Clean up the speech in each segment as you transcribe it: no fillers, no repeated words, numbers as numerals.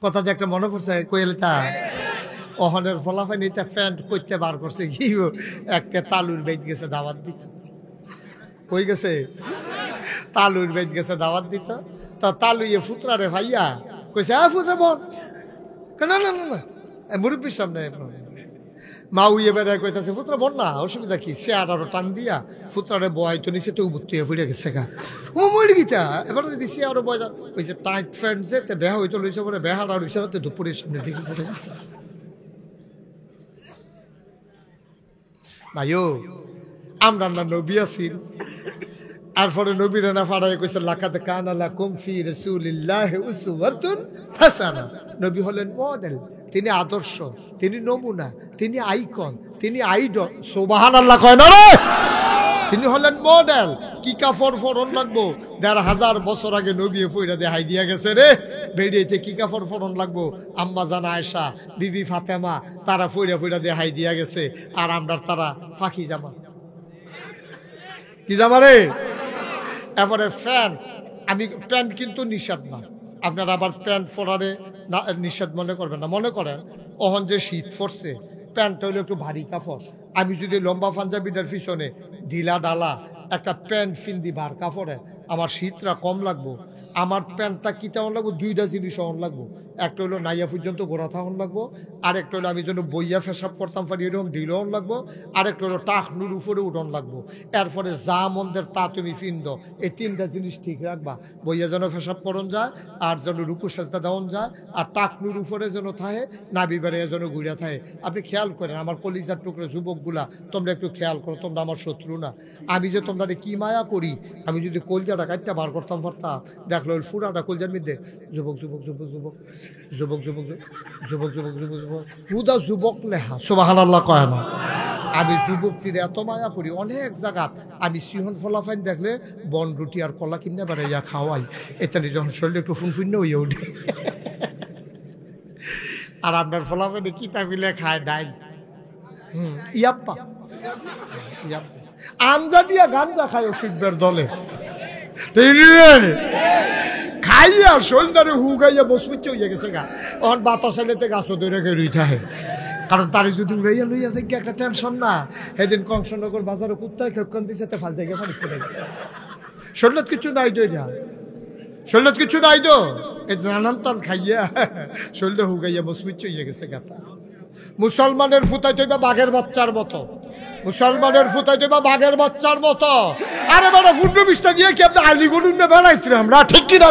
কথা যে একটা মনে পড়ছে কইলে তা ওহনের ফলাফল এটা প্যান্ট করতে বার করছে কি একটা তালুর বেদ গেছে দাওয়াত দিত কই গেছে তালুর বেদ গেছে দাওয়াত দিত তা তালু ইয়ে ফুতরা রে ভাইয়া কইছে ফুতরা বল না না না না মুরব্বীর সামনে মা উইয়ে বেড়ায় কইতাছে ফুতরা বল না অসুবিধা কি সে আরো টান দিয়া ফুতরারে বয় তো নিচে তো উবুত্তুয়ে ফুড়ে গেছে গা ও মরি গিতা এবার যদি সে আরো বয় কইছে টাইট ফ্রেন্ড যে তে বেহা হইতো লইছে পরে বেহাড়া রইছে তো দুপুরের সামনে দিকে ফুটে গেছে ভাইও আমরা না নবী আছিস এরপরে নবীর না ফাড়ায় কইছে লাকাদ কানা লাকুম ফি রাসূলিল্লাহি উসওয়াতুন হাসানা নবী হলেন মডেল তিনি আদর্শ তিনি নমুনা তিনি আইকন তিনি আইডল সুবহানাল্লাহ কয় না রে তিনি হলেন মডেল কি কাপড় ফরন লাগবো ১৫০০ বছর আগে নবী ফইরা দেখাই দিয়া গেছে রে বেড়িয়েতে কি কাপড় ফরন লাগবো আম্মা জান আয়েশা বিবি ফাতেমা তারা ফইরা দেখাই দিয়া গেছে আর আমরা তারা ফাঁকি জামা কি জামা রে এরপরে প্যান্ট আমি প্যান্ট কিন্তু নিষেধ না আপনারা আবার প্যান্ট পরারে নিষেধ মনে করবেন না মনে করেন ওহন যে শীত পড়ছে প্যান্টটা হলো একটু ভারী কাপড় আমি যদি লম্বা পাঞ্জাবিটার পিছনে ঢিলা ডালা একটা প্যান্ট ফিন্দি বার কাপড়ে আমার শীতটা কম লাগবো আমার প্যান্টটা কি তেমন লাগবো দুইটা জিনিস অন লাগবো একটা হলো নাইয়া পর্যন্ত গোড়া থাকুন লাগবো আরেকটা হলো আমি যেন বইয়া ফেসাব করতাম পারি এরকম ঢিল অন লাগবো আরেকটা হলো টাকনুর উপরে উঠন লাগবো এরপরে যা মন্দের তা তুমি ফিন্দ এই তিনটা জিনিস ঠিক রাখবা বইয়া যেন ফেসাব করন যায় আর যেন রুকু সেজদা দেওয়ান যায় আর টাকনুর উপরে যেন থাকে নাবি বেড়ে যেন ঘুরে থাকে আপনি খেয়াল করেন আমার কলিজার টুকরো যুবকগুলা তোমরা একটু খেয়াল করো তোমরা আমার শত্রু না আমি যে তোমরা কি মায়া করি আমি যদি কলজাটা কাটটা বার করতাম পারতাম দেখলো ওই ফুরাটা কলজার মধ্যে যুবক যুবক যুবক যুবক যুবক যুবক যুবক যুবক যুবক যুবক হুদা যুবক লেহা সুবহানাল্লাহ কয় না আমি যুবকটির এত মায়া করি অনেক জায়গাত আমি সিহন ফলাফাইন দেখলে বন রুটি আর কলা কিনে বেড়াইয়া খাওয়াই এখানে যখন শরীরে একটু ফুনফুন্য হইয়া উঠে আর আপনার ফলাফাইনে কিতা মিলে খায় ডাইল ইয়াপ্পা ইয়াপ্পা আঞ্জা দিয়া গাঞ্জা খায় অসুখবের দলে খাইয়া শোলদারে হুগাইয়া বসমিচ্ছে হইয়া গেছে গা তখন বাতাস এলেতে গাছও ধরে রই থাকে কারণ তারে যদি উড়াইয়া লইয়া যায় কি একটা টেনশন না সেদিন কংসনগর বাজারে কুত্তায় খেক্ষণ দিছে তে ফাল থেকে পানি পড়ে গেছে শরীরত কিছু নাই দই না শরীরত কিছু নাই তো এই নানান তান খাইয়া শরীরে হুগাইয়া বসমিচ্ছে হইয়া গেছে গাতা মুসলমানের ফুতাই তৈবা বাঘের বাচ্চার মতো মুসলমানের ফুতাই দেবা বাঘের বাচ্চার মতো আরে বেটা ফুটবল বিশটা দিয়ে কি আপনি আলিগড়ুন না বেড়াইছি আমরা ঠিক কি না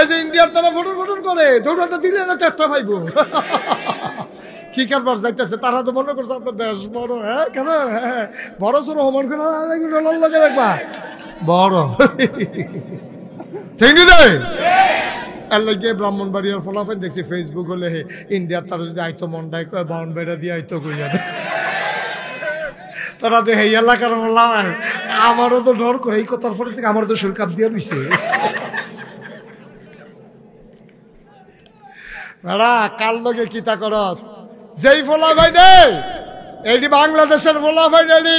এই যে ইন্ডিয়ার তারা ফটন ফটন করে দৌড়াটা দিলে না চারটা পাইব কি কারবার যাইতেছে তারা তো মনে করছে আপনার দেশ বড় হ্যাঁ কেন হ্যাঁ বড় সড়ো হমান করে লাগে দেখবা বড় ঠিক রে আল্লাহ গিয়ে ব্রাহ্মণবাড়িয়ার ফলাফল দেখছি ফেসবুক হলে ইন্ডিয়ার তারা যদি আইতো মন্ডাই কয় বাউন বেড়া দিয়ে আইতো কইয়া তারা তো এই এলাকার বললাম আমারও তো ডর করে এই কথার পরে থেকে আমার তো শরীর কাপ দিয়ে রইছে কার লগে কিতা করস যেই ফলা ভাই রে এটি বাংলাদেশের ফলা ভাই রে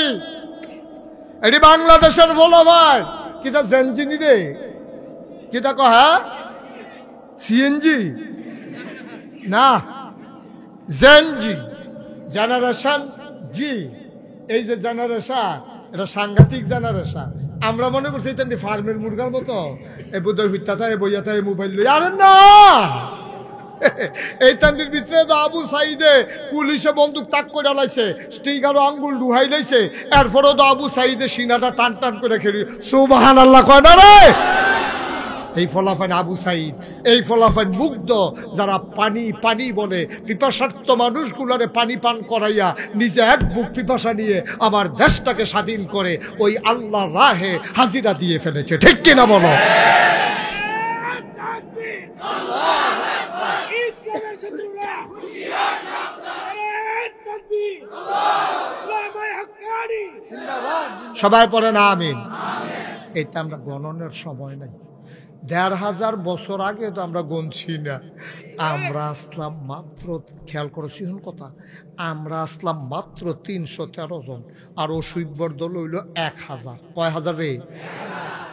এটি বাংলাদেশের ফলা ভাই কিতা জেনজিনি রে কিতা কহ সিএনজি না জেনজি জেনারেশন জি এই যে জেনারেশন এটা সাংঘাতিক জেনারেশন আমরা মনে করছি এটা ফার্মের মুরগার মতো এই বোধহয় হইতা থাকে বইয়া থাকে মোবাইল লই আরে না এই তান্ডির ভিতরে তো আবু সাইদে পুলিশে বন্দুক তাক করে লাইছে স্টিকারও আঙ্গুল ডুহাই লাইছে এরপরেও তো আবু সাইদে সিনাটা টান টান করে খেলি সুবহানাল্লাহ কয় না রে এই ফলাফল আবু সাইদ এই ফলাফল মুগ্ধ যারা পানি পানি বলে পিপাসার্থ মানুষগুলোরে পানি পান করাইয়া নিজে এক বুক পিপাসা নিয়ে আমার দেশটাকে স্বাধীন করে ওই আল্লাহ রাহে হাজিরা দিয়ে ফেলেছে ঠিক কিনা বলো সবাই পড়ে না আমিন এটা আমরা গণনের সময় নাই ১৫০০ বছর আগে তো আমরা গণছি না আমরা আসলাম মাত্র খেয়াল করছি কথা আমরা আসলাম মাত্র ৩১৩ জন আর অসুইব্বর দল হইল ১০০০ কয় হাজার রে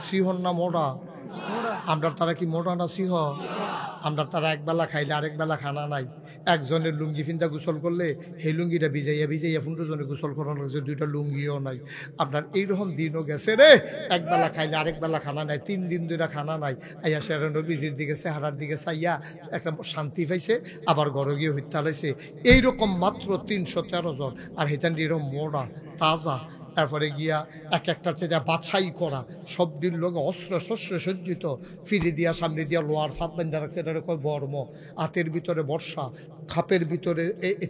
সিহন না মোড়া আমরা তারা কি মোড়া না সিহ আমরা তারা একবেলা খাইলে আরেক বেলা খানা নাই। একজনের লুঙ্গি ফিন্দা গোসল করলে সেই লুঙ্গিটা ভিজাইয়া ভিজাইয়া 15 জনে গোসল করানো লাগছে, 2টা লুঙ্গিও নাই। আপনার এইরকম দিনও গেছে রে, একবেলা খাইলে আরেক বেলা খানা নাই, 3 দিন ধরে খানা নাই। আইয়া সেরা নবীজির দিকে চেহারার দিকে চাইয়া একটা শান্তি পাইছে, আবার ঘরে গিয়ে হত্যা লাইছে। এইরকম মাত্র 313 জন। আর হেতান এরকম মোড়া তাজা, তারপরে গিয়া এক একটার চেয়ে বাছাই করা, সব দিন লোক অস্ত্র শস্ত্র সজ্জিত, ফিরে দিয়া সামনে দিয়া লোহার ফাঁদ বান্ধা রাখছে, এটা কয় বর্ম। হাতের ভিতরে বর্ষা, খাপের ভিতরে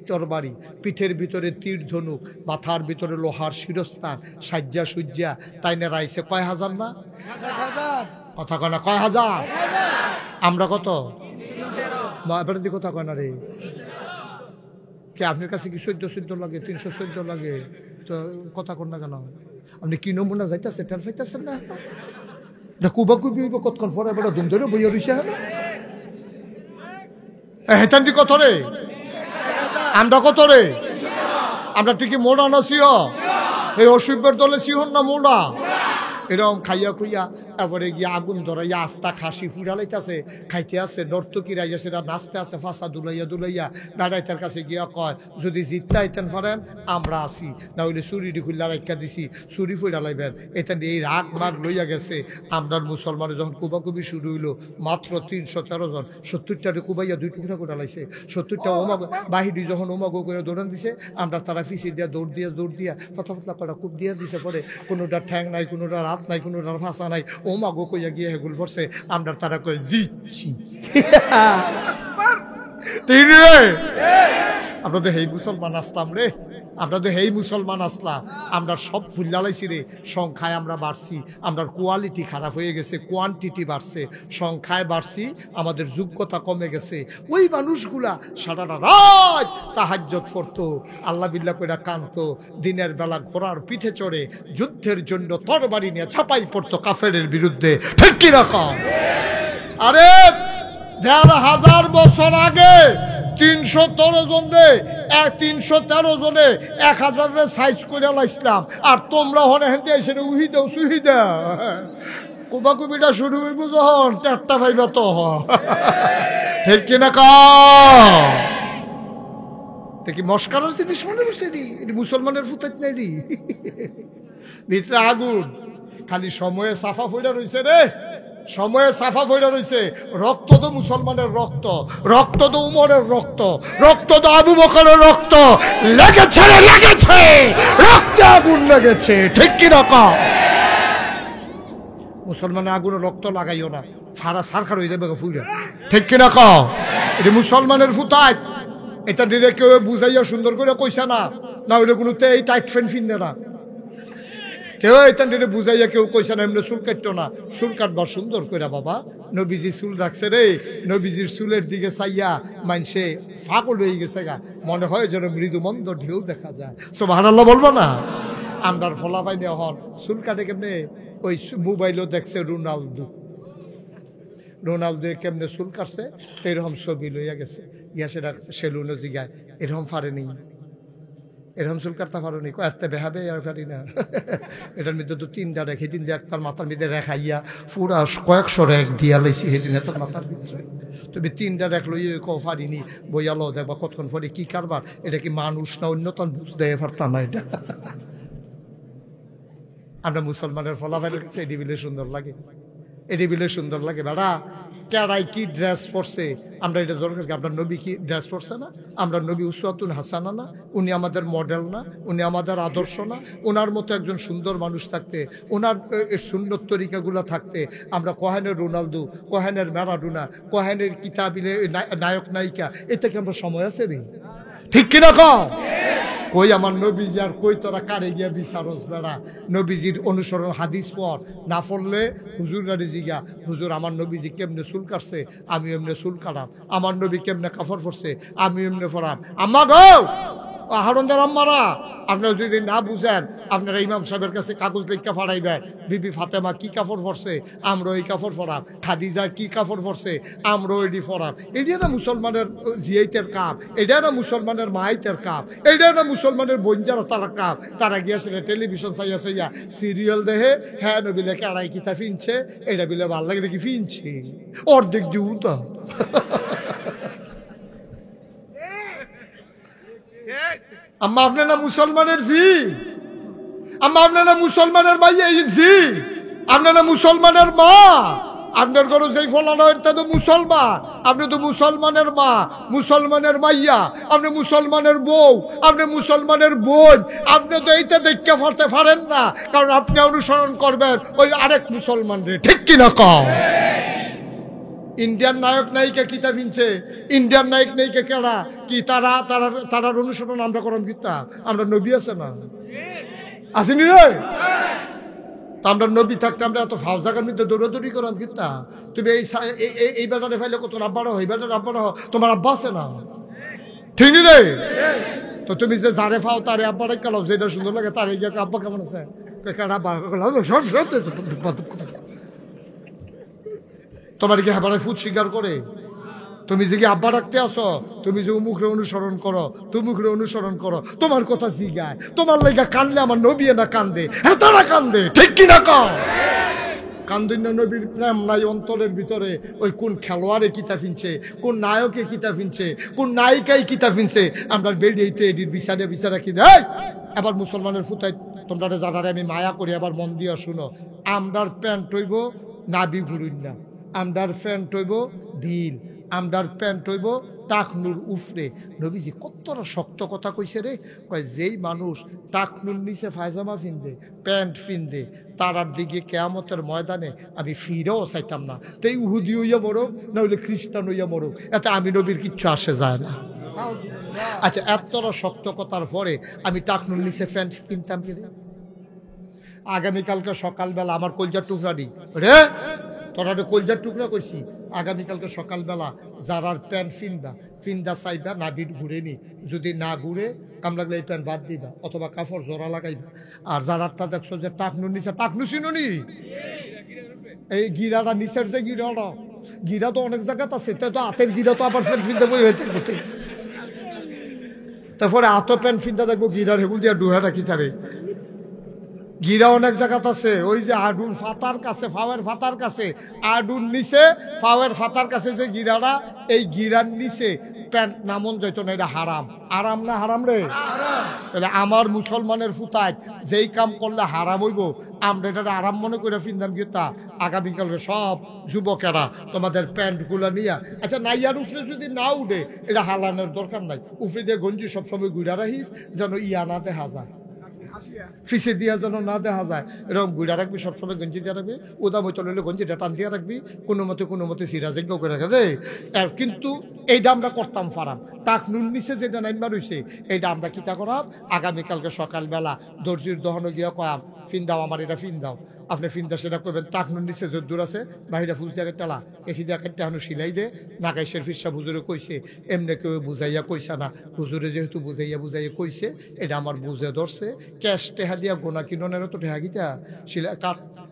তরবারি, পিঠের ভিতরে তীর ধনুক, মাথার ভিতরে লোহার শিরস্থান, সাজ্জা সুজ্জা। তাই না রাইছে কয় হাজার না? কথা কয় না কয় হাজার? আমরা কত? এবার দি কথা কয় না রে। কে আপনার কাছে কি 14 লাগে, 314 লাগে? তো কথা কন না কেন? আপনি কি নমুনা যাইতেছে টের পাইতেছেন না? এটা কুবা কুবি হইব কতক্ষণ পরে এবার দুম ধরে বইয়া রইছে। হেতান্ডি কত রে? আমরা কত রে? আমরা ঠিকই মোড়া না সিও? এই অসুবিধার দলে সিহন না মোড়া? এরকম খাইয়া খুইয়া তারপরে গিয়া আগুন ধরাইয়া আস্তা খাসি ফুরালাইতেছে, খাইতে আছে, নর্তকীরা ইয়া সেটা নাচতে আছে, ফাঁসা দুলাইয়া দুলাইয়া। বেড়াইতার কাছে গিয়া কয় যদি জিততে আইতেন পারেন আমরা আসি, না হইলে চুরিটি খুললা রাখা দিছি, চুরি ফুরা লাইবেন। এখান এই রাগ মাগ লইয়া গেছে। আমরার মুসলমানের যখন কুবাকুবি শুরু হইলো, মাত্র 313 জন, 70টারে কুবাইয়া 2 টুকরা করে লাইছে। 70টা ওমাগ বাহিনী যখন ওমাগো করে দৌড়ান দিছে, আমরা তারা পিছিয়ে দিয়া দৌড় দিয়া পাতলা পাতলা কটা কুপ দিয়া দিছে। পরে কোনোটা ঠ্যাং নাই, কোনোটা রাত নাই, কোনোটার ভাষা নাই, ও মাগো কইয়া গিয়ে হেগুল পড়ছে। আমরা তারা কই জিতছি। আমরা তো হেই মুসলমান আসলাম রে, আমরা তো হেই মুসলমান আসলাম। আমরা সব ভুল্লা লাইছি রে। সংখ্যায় আমরা বাড়ছি, আমরা কোয়ালিটি খারাপ হয়ে গেছে, কোয়ান্টিটি বাড়ছে। সংখ্যায় বাড়ছি, আমাদের যোগ্যতা কমে গেছে। ওই মানুষগুলা সারাটা রাত তাহাজ্জুদ পড়তো, আল্লাহ বিল্লাহ কইরা কাঁদতো, দিনের বেলা ঘোড়ার পিঠে চড়ে যুদ্ধের জন্য তরবারি নিয়ে ছাপাই পড়তো কাফেরের বিরুদ্ধে। ঠিক কি রকম? আরে 1000 বছর আগে 313 জন রে, 313 জনে 1000 রে সাইজ করে লাইছিলাম। আর তোমরা হনে হেঁটে এসে উহি দাও সুহি দাও। কুবাকুবিটা শুরু হইব যখন টেরটা পাইবা তো। ঠিক কিনা কি মস্কারের জিনিস মনে করছে রি? এটি মুসলমানের ফুটাইত নাই রি, ভিতরে আগুন। খালি সময়ে সাফা ফইরা রইছে রে, সময়ে সাফা ফইরা রইছে। রক্ত তো মুসলমানের রক্ত, রক্ত তো উমরের রক্ত, রক্ত তো আবু বকরের রক্ত। লেগেছে রে লেগেছে, রক্তে আগুন লেগেছে। ঠিক কি রকম? মুসলমানের আগুনে রক্ত লাগাইও না, ফাড়া সারখার হয়ে যাবে ফুইরা। ঠিক কি রকম? এটি মুসলমানের ফুটাই। এটা দিলে কেউ বুঝাইয়া সুন্দর করে কইছে না, না হইলে কোনোতে এই টাইট ফ্যান ফিনবে না। কেউ এটা বুঝাইয়া কেউ কইছে না এমনি চুল কাটতো না। চুল কাটবার সুন্দর করে বাবা, নবীজি চুল রাখছে রে। নবীজির চুলের দিকে চাইয়া মানসে পাগল হয়ে গেছে গা, মনে হয় যেন মৃদু মন্দ ঢেউ দেখা যায়। সুবহানাল্লাহ বলবো না? আমরার ফলা পাইনি হন চুল কাটে কেমনে? ওই মোবাইলও দেখছে রোনালদো কেমনে চুল কাটছে, এরকম ছবি লইয়া গেছে। ইয়া সেটা সেলুনে জিগায় এরকম পারেনি, এরকম চুল কাটতে পারো নি? এত বেহাবে আর পারি না। এটার মধ্যে তো 3টা রেখে, 3 দিয়ে তার মাথার মধ্যে রেখাইয়া পুরা কয়েকশো রেখ দিয়া লাইছি সেদিন তার মাথার ভিতরে। তুমি 3টা রেখ লইয়ে কেউ পারিনি, বইয়ালো দেখবা কতক্ষণ পরে কি কারবার। এটা কি মানুষ না অন্যতম বুঝতে পারতাম না। এটা আমরা মুসলমানের ফলাফলের কাছে এটি বিলে সুন্দর লাগে, এটি বিলে সুন্দর লাগে। বেড়া কেড়াই কি ড্রেস পরছে, আমরা এটা দরকার কি? আপনার নবী কি ড্রেস পরছে না? আমরা নবী উসওয়াতুন হাসানা না? উনি আমাদের মডেল না? উনি আমাদের আদর্শ না? ওনার মতো একজন সুন্দর মানুষ থাকতে, ওনার সুন্দর তরিকাগুলো থাকতে, আমরা কোহেনের রোনালদো, কোহেনের ম্যারাডোনা, কোহেনের কিতাবিলে নায়ক নায়িকা, এতে কি আমরা সময় আছে রে? ঠিক কিনা কও? কই আমার নবীজি আর কই তোরা কারে গিয়া বিচারস বেড়া? নবীজির অনুসরণ হাদিস পর না পড়লে হুজুর গাড়ি জিগা, হুজুর আমার নবীজি কেমনে চুল কাটছে আমি এমনি চুল কাটাম, আমার নবী কেমনে কাপড় পরছে আমি এমনি পরাম। আম্মা গো হারুনদার আম্মারা, আপনারা যদি না বুঝেন আপনারা ইমাম সাহেবের কাছে কাগজ লিখা ফাড়াইবেন। বিবি ফাতেমা কি কাপড় পরছে আমরা ওই কাপড় পরাম, খাদিজা কি কাপড় পরছে আমরা ওইটি পরাম। এটা না মুসলমানের জিয়াইতের কাপ, এটা না মুসলমানের মাইতের কাপ, এটা না মুসলমানের বঞ্জার তারা কাপ। তারা গিয়েছিল টেলিভিশন চাইয়া চাইয়া সিরিয়াল দেখে, হ্যাঁ নবী লেখে আড়াই কিতা ফিনছে, এটা বিলে ভাল লাগে নাকি ফিনছে অর্ধেক দিউ তো আম্মা আপনি না মুসলমানের জি, আম্মা আপনি না মুসলমানের ভাই জি, আপনি না মুসলমানের মা, আপনার ঘরে যেই ফলানো এটা তো মুসলমান, আপনি তো মুসলমানের মা, মুসলমানের মাইয়া, আপনি মুসলমানের বউ, আপনি মুসলমানের বোন, আপনি তো এইটা দেখতে পারতে পারেন না, কারণ আপনি অনুসরণ করবেন ওই আরেক মুসলমান রে, ঠিক কিনা কও? ইন্ডিয়ান নায়ক নায়িকা কিতা ফিনছে, ইন্ডিয়ান নায়ক নায়িকা কেরা কি তারা তারা তারার অনুসরণ আমরা করলাম কিতা? আমরা নবী আছে না, আসেনি রে? আমরা নবী থাকতে আমরা এত ফাউ জায়গার মধ্যে দৌড়াদৌড়ি করলাম কিতা? তুমি এই বেটারে ফাইলে কত আব্বার হয়, এই বেটার আব্বার হয়, তোমার আব্বা আছে না, ঠিক রে? তো তুমি যে যারে ফাও তারে আব্বারে কালাও, যেটা সুন্দর লাগে তারে গিয়ে আব্বা কেমন আছে, তোমার কি হেবারে ফুট স্বীকার করে? তুমি যে কি আব্বা রাখতে আসো, তুমি যে মুখরে অনুসরণ করো, তুমুখরে অনুসরণ করো, তোমার কথা জিগায়, তোমার লেগা কানলে আমার নবী না কান্দে, হ্যাঁ তারা কান্দে, ঠিক কিনা কও? কান্দুন্য নবীর প্রেম নাই অন্তরের ভিতরে, ওই কোন খেলোয়াড়ে কিতা ফিনছে, কোন নায়কে কিতা ফিনছে, কোন নায়িকাই কিতা ফিনছে, আমরা বেরিয়েতে এটির বিচারে বিচারা কি যায়। এবার মুসলমানের ফুটাই তোমরা যারা আমি মায়া করি, এবার মন দিয়া শুনো, আমরার প্যান্ট হইব নাবি ঘুরুন না, আমরার প্যান্ট হইব ঢিল, আমরার প্যান্ট হইব টাকনুর উফরে। নবীজি কতটা শক্ত কথা কইছে রে, কয় যেই মানুষ টাকনুর নিচে ফায়জামা ফিনদে, প্যান্ট ফিনদে, তারার দিকে কেয়ামতের ময়দানে আমি ফিরেও চাইতাম না, তাই উহুদি হইয়া মরুক না হইলে খ্রিস্টান হইয়া মরুক, এতে আমি নবীর কিচ্ছু আসে যায় না। আচ্ছা, এতটা শক্ত কথার পরে আমি টাকনুর নিচে প্যান্ট কিনতাম কি রে? আগামীকালকে সকালবেলা আমার কলজার টুকরা নি রে, তোরা কলজার টুকরা কইছি, আগামীকালকে সকালবেলা যারার প্যান্ট ফিন্দা চাইবা নাবির ঘুরে নি, যদি না ঘুরে কাম লাগলে এই প্যান্ট বাদ দিবা অথবা কাপড় জোড়া লাগাইবা। আর যারারটা দেখছো যে টাকনুর নিচে, টাকনু চিনুনি এই গিরাটা নিচের যে গিরাটা, গিরা তো অনেক জায়গাতে আছে, তাই তো হাতের গিরা তো আবার প্যান্ট ফিনতে বই হইতে করতে, তারপরে হাতও প্যান্ট ফিনতে দেখবো গিরার হেগুল দিয়া ডুহাটা কি তারে গিরা অনেক জায়গাত আছে, ওই যে আডুর ফাতার কাছে, ফাওয়ের ফাতার কাছে, আডুর নিচে ফাওয়ের ফাতার কাছে যে গিরাটা, এই গিরার নিচে প্যান্ট নামন যেত না, এটা হারাম। আরাম না হারাম রে? তাহলে আমার মুসলমানের ফুতায় যেই কাম করলে হারাম হইব, আমরা এটা আরাম মনে করে ফিনদাম গীতা। আগামীকালকে সব যুবকেরা তোমাদের প্যান্টগুলো নিয়ে, আচ্ছা নাইয়ার উফরে যদি না উঠে এটা হালানোর দরকার নাই, উফরে দিয়ে গঞ্জি সবসময় ঘুরা রাখিস যেন ইয়া না দেখা যায়, ফিসে দিয়া যেন না দেখা যায়, এরকম গুড়া রাখবি, সবসময় গঞ্জি দিয়ে রাখবি, উদা মতো লইলে গঞ্জিটা টান দিয়ে রাখবি, কোনো মতে সিরাজেঙ্গ করে রাখে রে। কিন্তু এইটা আমরা করতাম ফারাম, টাক নুন নিচে যেটা নাইমা রয়েছে এইটা আমরা কিতা করাম, আগামীকালকে সকালবেলা দর্জির দহনে গিয়া কয়াম ফিন দাও, আমার এটা ফিন দাও, আপনি ফিনদা সেটা করবেন, টাকনুর নিচে যদ্দূর আছে বাহিরা ফুল দিয়ে টালা এসি দিয়ে একটা হানু সিলাই দে। নাগাইশের ফিরসা হুজুরে কইছে, এমনি কেউ বুঝাইয়া কইসা না, হুজুরে যেহেতু বুঝাইয়া কইছে, এটা আমার বুঝে ধরছে, ক্যাশ টেহা দিয়া গোনা কিননের তো টেহা গিতা সিলাই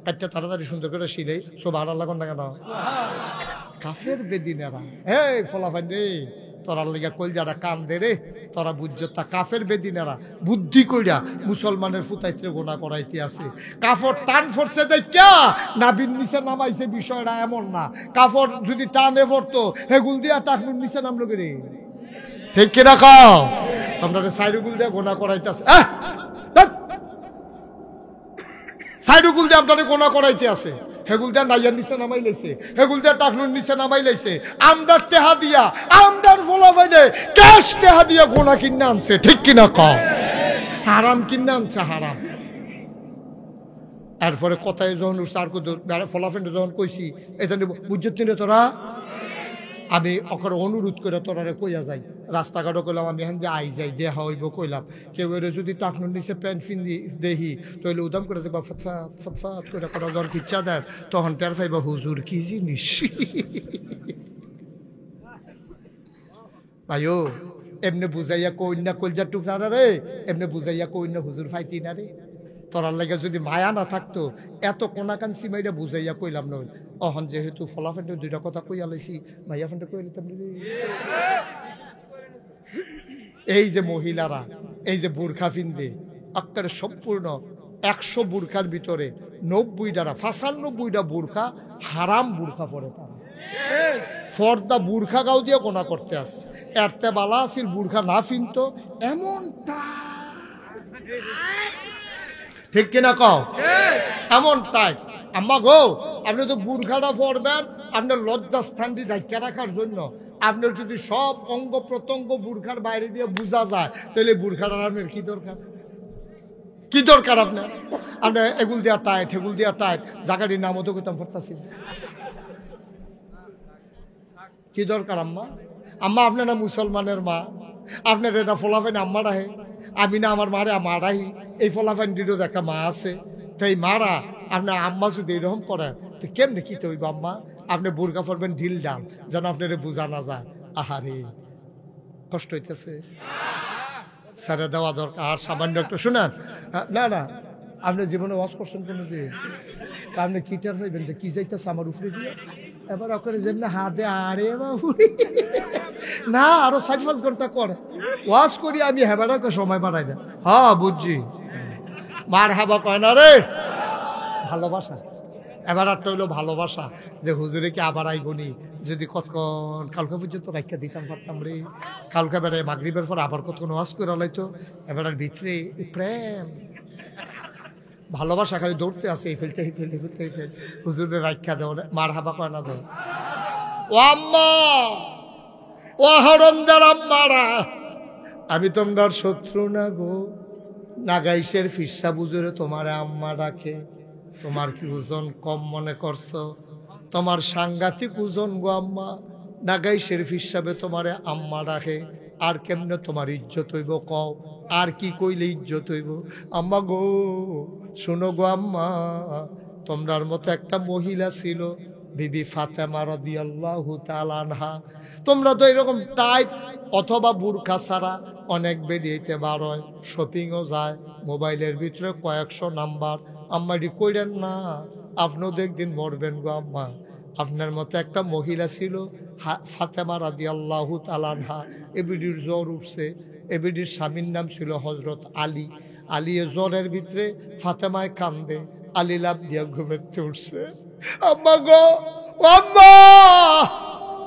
কাটটা তাড়াতাড়ি সুন্দর করে সিলাই সব ভালো লাগুন না কেন? কাফের বেদিনেরা হে ফলাফান রে, তোরার লেগা কল যারা কান দে রে, তোরা বুঝছ তা কাফের বেদিনেরা বুদ্ধি কইরা মুসলমানের ফুতাইতে গোনা করাইতে আছে। কাফর টান ফরছে দেখা নাবির নিচে নামাইছে, বিষয়টা এমন না, কাফর যদি টানে পড়তো হেগুল দিয়া টাকনুর নিচে নামলো রে, ঠিক কিনা খাও? তোমরা সাইডুগুল দিয়া গোনা করাইতে আছে, সাইডুগুল দিয়ে আপনাদের গোনা করাইতে আছে, হেগুল দিয়া নাইয়ার নিচে নামাই লাইছে, হেগুল দিয়া টাকনুর নিচে নামাই লাইছে, আমদার টেহা দিয়া, আমদার ফোলা বাইনে ক্যাশ টেহা দিয়া গোনা কিনে আনছে, ঠিক কিনা কও? হারাম কিনে আনছে, হারাম। এরপরে কথায় যখন সার ফলাফেন্ডে যখন কইছি এটা বুঝছি রে তোরা, আমি ওখানে অনুরোধ করে তোরারে কইয়া যাই, রাস্তাঘাটও কইলাম আমি এখান দিয়ে আই যাই দেখা হইব কইলাম, কেউ যদি টাকনুর নিচে প্যান্ট ফিন্দি দেখি তাহলে উদাম করে দেবা ফটফাট ফটফাট করে করা যখন কিচ্ছা দেয় তখন টের পাইবা হুজুর কি জিনিস। ভাইও এমনি বুঝাইয়া কইনা কলজার টুকরা রে, এমনি বুঝাইয়া কইনা হুজুর ফাইতি না রে, তোরার লাগে যদি মায়া না থাকতো এত কোনাকান সিমাইরা বুঝাইয়া কইলাম না। অহন যেহেতু ফলাফেন্টে দুইটা কথা কইয়া লাইছি, মাইয়া ফেন্টে কই লিতাম। এই যে মহিলারা এই যে বোরখা ফিনদে আক্কারে সম্পূর্ণ 100 বোরখার ভিতরে 90টা 95টা বোরখা হারাম বোরখা পরে তারা। ফর্দা বুরখা গাও দিয়ে কোনা করতে আসে এরতে বালা আসিল বুরখা না ফিনতো এমনটা ঠিক কিনা কও এমন টাইট আম্মা গো আপনি তো বুরখাটা পরবেন আপনার লজ্জাস্থানটি ঢাকা রাখার জন্য আপনার যদি সব অঙ্গ প্রত্যঙ্গ বুরখার বাইরে দিয়ে বোঝা যায় তাহলে বুরখাটা আপনার কি দরকার কি দরকার আপনার আপনার এগুল দিয়া টাইট হেগুল দিয়া টাইট জায়গাটির নামও তো কোথাও পড়তাছি কি দরকার আম্মা আম্মা আপনারা মুসলমানের মা আপনার এটা ফলাফেন আম্মা রাহে আমি না আমার মারে আমার রাহি এই ফলাফেনটিরও একটা মা আছে তাই মারা আপনার আম্মা যদি এরকম করেন তো কেমনে কি তৈব আম্মা আপনি বোরকা পরবেন ঢিল ডাল যেন আপনার বোঝা না যায় আহারে কষ্ট হইতেছে ছেড়ে দেওয়া দরকার আর সামান্য একটু শুনেন না না আপনি জীবনে ওয়াশ করছেন কোনো দিয়ে তা আপনি কিটার হইবেন যে কি যাইতেছে আমার উপরে দিয়ে এবার ওখানে যেমনি হাতে আরে বাবু না আরো 4-5 ঘন্টা করে ওয়াশ করি আমি হেবাটাকে সময় বাড়াই দেয় হ্যাঁ বুঝছি মার হাবা কয় না রে ভালোবাসা এবার একটা হইলো ভালোবাসা যে হুজুরে কি আবার আইবনি যদি কতক্ষণ কালকে পর্যন্ত রাখা দিতাম পারতাম রে কালকে বেড়ে মাগরিবের পর আবার কতক্ষণ ওয়াশ করে লাইতো এবার ভিতরে প্রেম ভালোবাসা খালি দৌড়তে আছে এই ফেলতে হুজুরে রাখা দেও মার হাবা কয় না দেও ও আম্মা ও হরন্দার আম্মারা আমি তোমার শত্রু না গো নাগাইশের ফিসা বুঝুরে তোমার আম্মা ডাকে তোমার কি ওজন কম মনে করছো তোমার সাংঘাতিক ওজন গো আম্মা নাগাইশের ফিসাবে তোমারে আম্মা ডাকে আর কেমনে তোমার ইজ্জত হইব কও আর কি কইলে ইজ্জত হইব আম্মা গো শোনো গো আম্মা তোমরার মতো একটা মহিলা ছিল বিবি ফাতেমা রাদিয়াল্লাহু তাআলা আনহা তোমরা তো এরকম টাইট অথবা বুরকা ছাড়া অনেক বেরিয়েতে বার হয় শপিংও যায় মোবাইলের ভিতরে কয়েকশো নাম্বার আম্মা এটি কইরেন না আপনিও তো একদিন মরবেন গো আম্মা আপনার মতো একটা মহিলা ছিল ফাতেমা রাদিয়াল্লাহু তাআলা আনহা এবিডির জ্বর উঠছে এবিডির স্বামীর নাম ছিল হযরত আলী আলী জ্বরের ভিতরে ফাতেমায় কান্দে আলী লাভ দিয়া ঘুমেতে উঠছে আম্মা গো আম্মা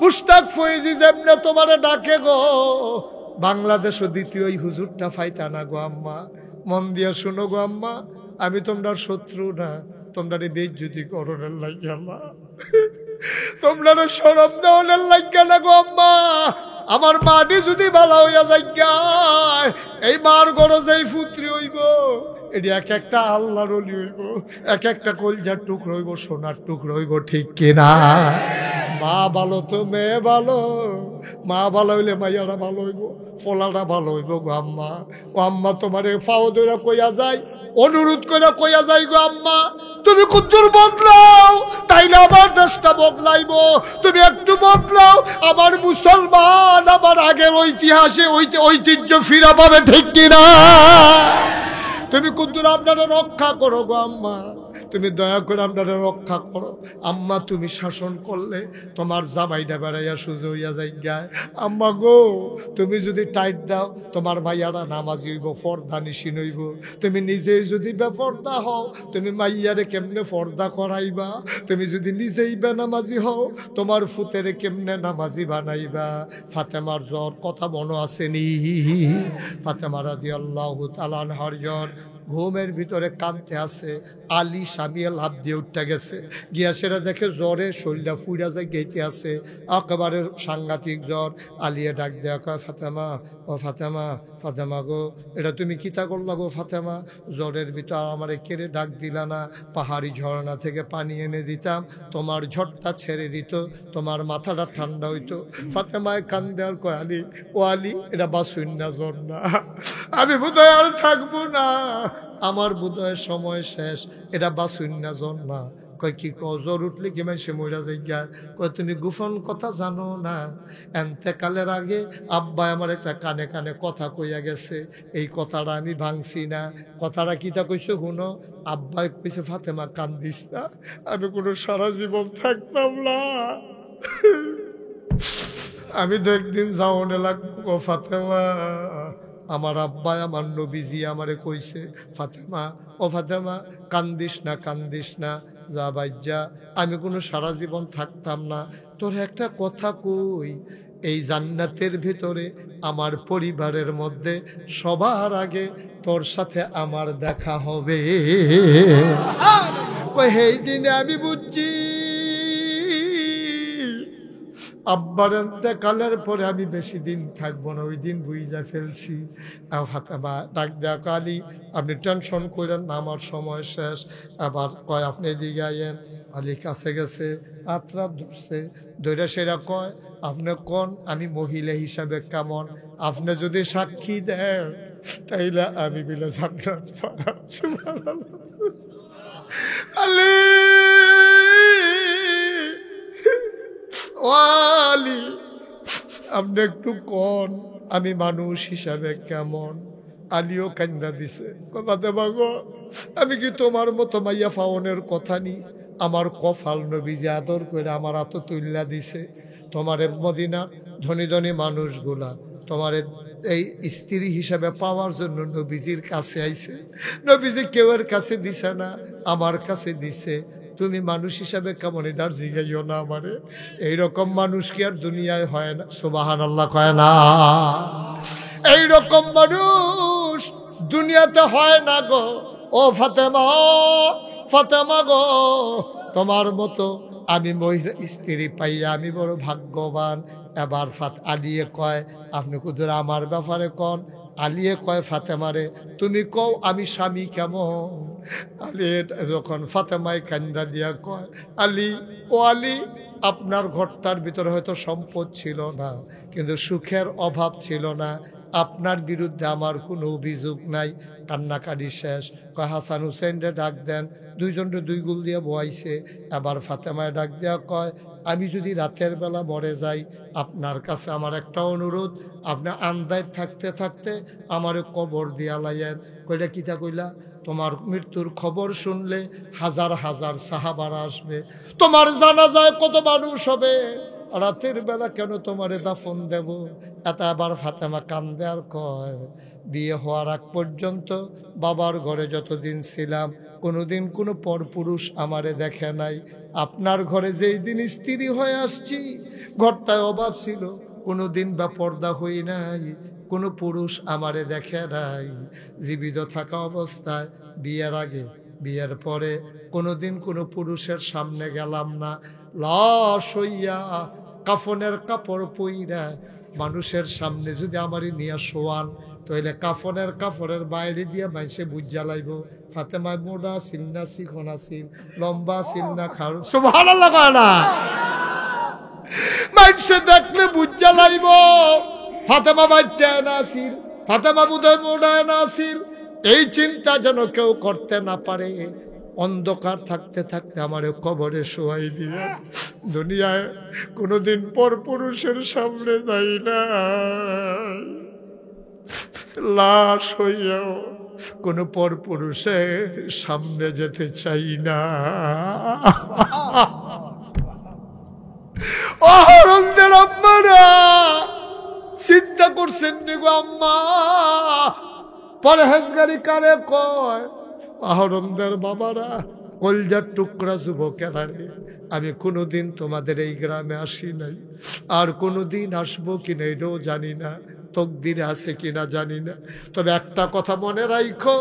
মুশতাক ফয়েজি যেমনে তোমারে ডাকে গো বাংলাদেশও দ্বিতীয় ওই হুজুরটা ফাইতা না গো আম্মা মন দিয়া শুনো গো আম্মা আমি তোমরা শত্রু না তোমরা বেইজ্জতি করণের লাগিয়া আম্মা তোমরা শরম দেওয়ার লাগিয়া না গো আম্মা আমার মাটি যদি ভালো হইয়া যায় এই মার গরজেই পুত্রী হইব এটি এক একটা আল্লাহর ওলি হইব এক একটা কলজার টুকরো হইব সোনার টুকরো হইব ঠিক কিনা মা ভালো তো মেয়ে ভালো মা ভালো হইলে মাইয়ারা ভালো হইব ফলাটা ভালো হইব গো আম্মা ও আম্মা তোমার ফাও দইরা কইয়া যায় অনুরোধ করে কইয়া যায় গো আম্মা তুমি কুদ্দুর বদলাও তাইলে আমার দেশটা বদলাইব তুমি একটু বদলাও আমার মুসলমান আমার আগের ঐতিহাসে ঐতিহ্য ফিরা পাবে ঠিক কিনা তুমি কুদ্দুর আপনারা রক্ষা করো গো আম্মা তুমি দয়া করে আপনারা রক্ষা করো আম্মা তুমি শাসন করলে তোমার জামাইটা বেড়াইয়া সুযোগ হইয়া যাই গায় আম্মা গো তুমি যদি টাইট দাও তোমার ভাইয়ারা নামাজি হইব ফর্দা নিশিন হইব তুমি নিজেই যদি বেফর্দা হও তুমি মাইয়ারে কেমনে ফর্দা করাইবা তুমি যদি নিজেই বেনামাজি হও তোমার ফুতেরে কেমনে নামাজি বানাইবা ফাতেমার জ্বর কথা মনে আসেনি ফাতেমা রাদিয়াল্লাহু তাআলা আনহার জ্বর ঘুমের ভিতরে কাঁদতে আছে আলী স্বামী লাভ দিয়ে উঠতে গেছে গিয়া সেটা দেখে জ্বরে শরীরটা ফুইরা যায় গেইতে আছে একেবারে সাংঘাতিক জ্বর আলিয়ে ডাক দেয়া কয় ফাতেমা ও ফাতেমা ফাতেমা গো এটা তুমি কিতা করলা গো ফাতেমা জ্বরের ভিতর আমারে কেড়ে ডাক দিলা না পাহাড়ি ঝর্ণা থেকে পানি এনে দিতাম তোমার ঝড়টা ছেড়ে দিত তোমার মাথাটা ঠান্ডা হইতো ফাতেমায় কান্দে আর কয় আলী ও আলী এটা বাসুন্না জ্বর না আমি বোধহয় আর থাকবো না আমার বোধহয় সময় শেষ এটা বাসুন্না জ্বর না কয় কি জ্বর উঠলে কি সে মরা যাইয়া কয় তুমি গোপন কথা জানো না এন্তেকালের আগে আব্বা আমার একটা কানে কানে কথা কইয়া গেছে এই কথাটা আমি ভাঙছি না কথাটা কিতা কইছে শুনো আব্বাই কইছে ফাতেমা কান্দিস না আমি কোনো সারা জীবন থাকতাম না আমি তো একদিন যাওনে লাগবো ফাতেমা আমার আব্বা আমার নবীজি আমারে কইছে, ফাতেমা ও ফাতেমা কান্দিস না যা বাইজা, আমি কোনো সারা জীবন থাকতাম না, তোর একটা কথা কই, এই জান্নাতের ভিতরে আমার পরিবারের মধ্যে সবার আগে তোর সাথে আমার দেখা হবে। এই দিনে আমি বুঝছি আব্বার ইন্তেকালের পরে আমি বেশি দিন থাকবো না, ওই দিন বুঝা ফেলছি। ফাতেমা ডাক দেয়া, আলী আপনি টেনশন করেন না, আমার সময় শেষ। আবার কয় আপনি এদিকে আইয়েন। আলী কাছে গেছে, আত্রা ধরছে, ধরে সেরা কয় আপনি কোন আমি মহিলা হিসাবে কেমন, আপনি যদি সাক্ষী দেন তাইলে আমি বিলে জান্নাত পাবো। সুবহানাল্লাহ। আলী ওয়ালি আপনি একটু কোন আমি মানুষ হিসাবে কেমন। আলীও কান্দা দিছে, ফাতেমা গো আমি কি তোমার মতো মাইয়া ফাওনের কথা নি, আমার কফাল নবীজি আদর করে আমার হাতে তুল্লা দিছে। তোমার মদিনা ধনী ধনী মানুষগুলা তোমার এই স্ত্রী হিসাবে পাওয়ার জন্য নবীজির কাছে আইছে, নবীজি কেউর কাছে দিছে না, আমার কাছে দিছে। তুমি মানুষ হিসাবে কেমন এটার জিজ্ঞাইও না আমারে, এইরকম মানুষ কি আর দুনিয়ায় হয় না? সুবহানাল্লাহ কয় না? এইরকম মানুষ দুনিয়াতে হয় না গো। ও ফাতেমা, ফাতেমা গো তোমার মতো আমি মহিলা স্ত্রী পাইয়া আমি বড় ভাগ্যবান। এবার আলিয়ে কয় আপনি কুদুর আমার ব্যাপারে কন। আলিয়ে কয় ফাতেমারে তুমি কও আমি স্বামী কেমন। আলী যখন ফাতেমায় কান্দা দিয়া কয় আলী ও আলী আপনার ঘরটার ভিতরে হয়তো সম্পদ ছিল না, কিন্তু সুখের অভাব ছিল না, আপনার বিরুদ্ধে আমার কোনো অভিযোগ নাই। কান্নাকাটি শেষ। কয় হাসান হুসেনরে ডাক দেন, দুইজনরে দুই গুল দিয়ে বয়াইছে। এবার ফাতেমায় ডাক দেয়া কয় আমি যদি রাতের বেলা মরে যাই আপনার কাছে আমার একটা অনুরোধ, আপনি আন্দায় থাকতে থাকতে আমার কবর দিয়া লাইয়েন। কইলা কিতা কইলা? তোমার মৃত্যুর খবর শুনলে হাজার হাজার সাহাবারা আসবে, তোমার জানাজায় কত মানুষ হবে, রাতের বেলা কেন তোমারে দাফন দেব? এটা আবার ফাতেমা কান্দে আর কয় বিয়ে হওয়ার আগ পর্যন্ত বাবার ঘরে যতদিন ছিলাম কোনোদিন কোনো পরপুরুষ আমারে দেখে নাই। আপনার ঘরে যেই দিন স্ত্রী হয়ে আসছি ঘরটায় অভাব ছিল, কোনোদিন বা পর্দা হই নাই, কোনো পুরুষ আমারে দেখে নাই। জীবিত থাকা অবস্থায়, বিয়ের আগে বিয়ের পরে কোনোদিন কোনো পুরুষের সামনে গেলাম না। লাশ হইয়া কাফনের কাপড় পইরা মানুষের সামনে যদি আমারই নিয়ে শোয়ান তাহলে কাফনের বাইরে দিয়ে মানুষে বুঝ জ্বালাইব ফাতেমা মোড়া ছিল না, চিকন আছিল, লম্বা ছিল না, খাড়। সুবহানাল্লাহ কয় না? মানুষে দেখলে বুঝ জ্বালাইব ফাতেমা বাচ্চায় না আছিল, ফাতেমা বুধয় মোড়ায় না আছিল। এই চিন্তা যেন কেউ করতে না পারে। অন্ধকার থাকতে থাকতে আমার কবরে শোয়াই দিয়ে দুনিয়ায় কোনোদিন পর পুরুষের সামনে যাই না, লাশ হইয়াও কোনো পর পুরুষের সামনে যেতে চাই না। অহরণদের আম্মারা চিন্তা করছেন নিগো আম্মা, পরহেজগারি কারে কয়? আহরণদের বাবারা, কলজার টুকরা যুবকেরা রে, আমি কোনোদিন তোমাদের এই গ্রামে আসি নাই, আর কোনোদিন আসবো কিনা এটাও জানি না, তকদিরে আছে কিনা জানি না। তবে একটা কথা মনে রাখো,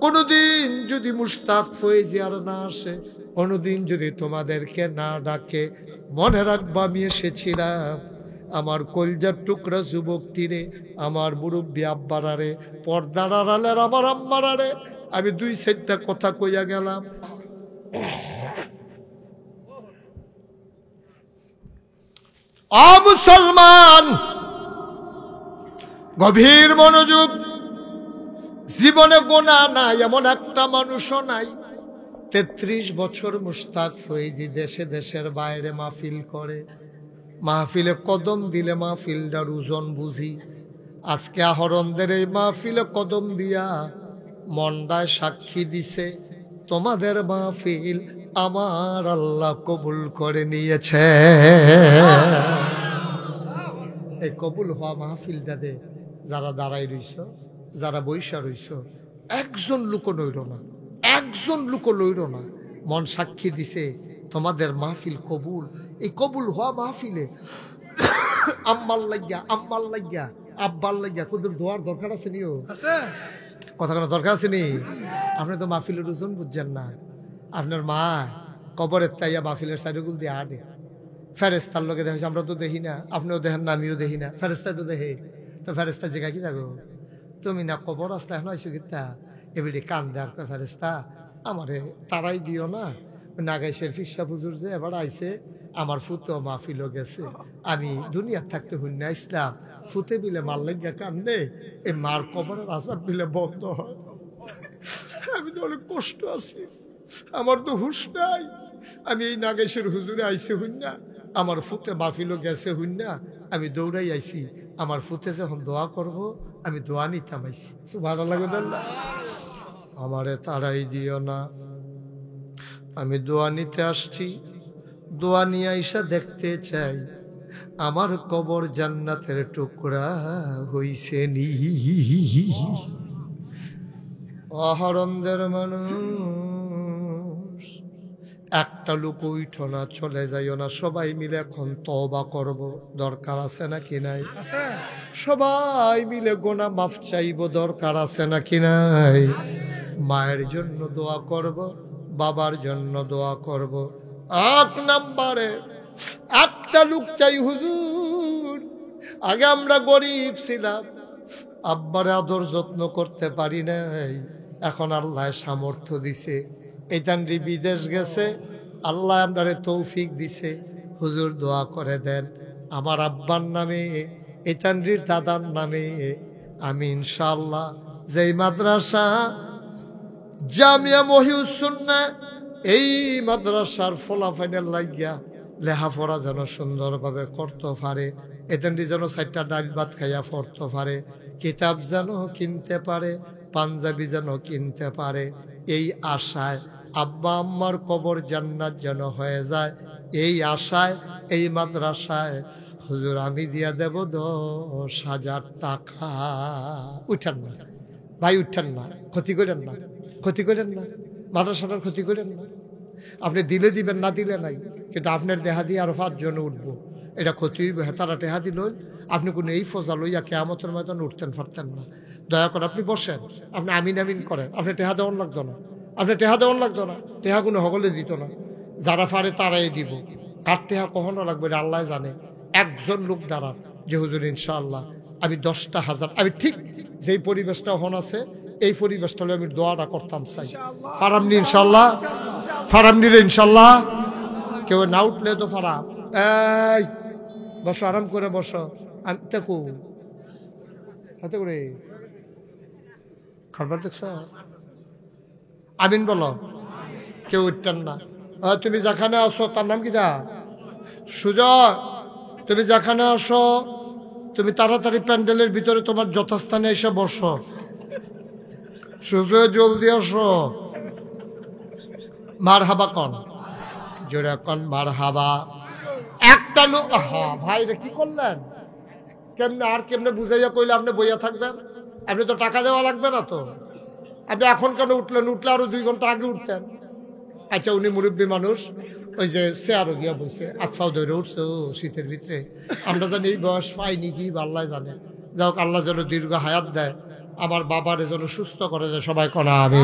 কোনোদিন যদি মুশতাক ফয়েজি আর না আসে, কোনোদিন যদি তোমাদেরকে না ডাকে, মনে রাখবা আমি এসেছিলাম আমার কলজার টুকরা যুবকটিরে, আমার মুরব্বী আব্বারারে, পর্দার আড়ালের আমার আম্মারারে আমি দুই সাইডটা কথা কইয়া গেলাম। মুসলমান গভীর মনোযোগ। জীবনে গোনা নাই এমন একটা মানুষও নাই। 33 বছর মুশতাক ফয়েজি দেশে দেশের বাইরে মাহফিল করে, মাহফিলে কদম দিলে মাহফিলটার ওজন বুঝি। আজকে আহরণদের এই মাহফিলে কদম দিয়া মন্ডায় সাক্ষী দিছে তোমাদের মাহফিল আমার আল্লাহ কবুল করে নিয়েছে। এই কবুল হওয়া মাহফিলটাতে যারা দাঁড়াই রইছ যারা বৈশা রইছ একজন লোক লইল না, একজন লোক লইল না। মন সাক্ষী দিছে তোমাদের মাহফিল কবুল। এই কবুল হওয়া মাহফিলে আম্মার লাগিয়া, আম্মার লাগিয়া, আব্বার লাগিয়া কুদুর দোয়ার দরকার আছে নিও, কথা কোনো দরকার আছে নি? আপনি তো মাহফিলের ওজন বুঝছেন না। আপনার মা কবরের তাইয়া মাহফিলের সাইডগুল দিয়ে আটে, ফেরেস্তার লোকে দেখেছি, আমরা তো দেখি না, আপনিও দেখেন না, আমিও দেখি না, ফেরেস্তায় তো দেখে। তো ফেরেস্তা জায়গা কি থাকো তুমি না কবর রাস্তা এখন আইসো কিতা এবারে কান দেয়ার ফেরেস্তা আমারে তারাই দিও না। নাগাইশের ফিসা পুজুর যে এবার আইসে আমার ফুতো মাহফিলও গেছে, আমি দুনিয়ার থাকতে হুন্য ইসলাম ফুতে বিলে মার লাগিয়া কান্দে, এই মার কবরের আসার বিলে বন্ধ হয়। আমি তো অনেক কষ্ট আছি, আমার তো হুশ নাই। আমি এই নাগেশের হুজুরে আইসে হুন্না, আমার ফুতে মাহফিলও গেছে হুন্না, আমি দৌড়াই আইছি। আমার ফুতে যখন দোয়া করব আমি দোয়া নিতাম আইছি। সুবহানাল্লাহ। আমারে তারাই দিও না, আমি দোয়া নিতে আসছি। দোয়া নিয়ে আইসা দেখতে চাই আমার কবর জান্নাতের টুকরা হইছে নি। অহরণদের মানুষ একটা লোক উঠো না, চলে যাইও না, সবাই মিলে এখন তওবা করব। দরকার আছে নাকি নাই? সবাই মিলে গোনা মাফ চাইব, দরকার আছে নাকি নাই? মায়ের জন্য দোয়া করব, বাবার জন্য দোয়া করব। 1 নম্বরে একটা লোক চাই, হুজুর আগে আমরা গরিব ছিলাম, আব্বার আদর যত্ন করতে পারি নাই, এখন আল্লাহ সামর্থ্য দিছে, এইটানরি বিদেশ গেছে, আল্লাহ আপনারে তৌফিক দিছে, হুজুর দোয়া করে দেন আমার আব্বার নামে, এইটানরির দাদার নামে। আমি ইনশাআল্লাহ যেই মাদ্রাসা জামিয়া মহিউস সুন্নাহ, এই মাদ্রাসার ফলাফাইনের লাগিয়া লেখাপড়া যেন সুন্দরভাবে করতে পারে, এতেনটি যেন 4টা ডাল ভাত খাইয়া পড়তে পারে, কিতাব যেন কিনতে পারে, পাঞ্জাবি যেন কিনতে পারে, এই আশায় আব্বা আম্মার কবর জান্নাত যেন হয়ে যায়, এই আশায় এই মাদ্রাসায় হুজুর আমি দিয়া দেব 10,000 টাকা। উঠেন না ভাই, উঠেন না, ক্ষতি করেন না, ক্ষতি করেন না, মাদ্রাসাটার ক্ষতি করেন না। আপনি দিলে দিবেন, না দিলে নাই, কিন্তু আপনার দেহা দিয়ে আরো 5 জন উঠবো, এটা ক্ষতি হইব। হেতারা টেহা দিল, আপনি কোনো এই ফজা লইয়া কেয়ামতের ময়দান উঠতেন পারতেন না। দয়া করে আপনি বসেন, আপনি আমিন আমিন করেন, আপনি টেহা দেওয়ান লাগতো না, আপনি টেহা দেওয়ান লাগতো না, টেহা কোনো হগলে দিত না, যারা পারে তারাই দিব। কার টেহা কখনো লাগবে এটা আল্লাহ জানে। একজন লোক দাঁড়ান যে হুজুর ইনশাআল্লাহ আমি 10টা হাজার, আমি ঠিক যেই পরিবেশটা হন আছে এই পরিবেশটা হলে আমি দোয়াটা করতাম চাই। ফারামনি ইনশাল্লাহ, ফারামনি রে ইনশাল্লাহ। কেউ না উঠলে তো ফারাম। এই বসো, আরাম করে বসো। আমি দেখো হাতে করে খাবার দেখছ, আমিন বলো। কেউ উঠতেন না। তুমি যেখানে আসো, তার নাম কি দা? সুজয়, তুমি যেখানে আসো তুমি তাড়াতাড়ি প্যান্ডেলের ভিতরে তোমার যথাস্থানে এসে বসো। সুজয় জলদি আসো। মারহাবা কন, জোরে কন মারহাবা। একটা লোক, হা ভাই রে কি করলেন? কেমনে আর কেমনে বুঝাইয়া কইলে আপনি বইয়া থাকবেন? আপনি তো টাকা দেওয়া লাগবে না তো, আপনি এখন কেন উঠলেন? উঠলে আরো 2 ঘন্টা আগে উঠতেন। আচ্ছা উনি মুরব্বী মানুষ, ওই যে চেয়ারও গিয়া বলছে, আতফাও ধরে উঠছে শীতের ভিতরে। আমরা জানি এই বয়স পাইনি কি আল্লাহ জানে। যাই হোক, আল্লাহ যেন দীর্ঘ হায়াত দেয়, আমার বাবারে যেন সুস্থ করে দেয়, সবাই কনা আমি।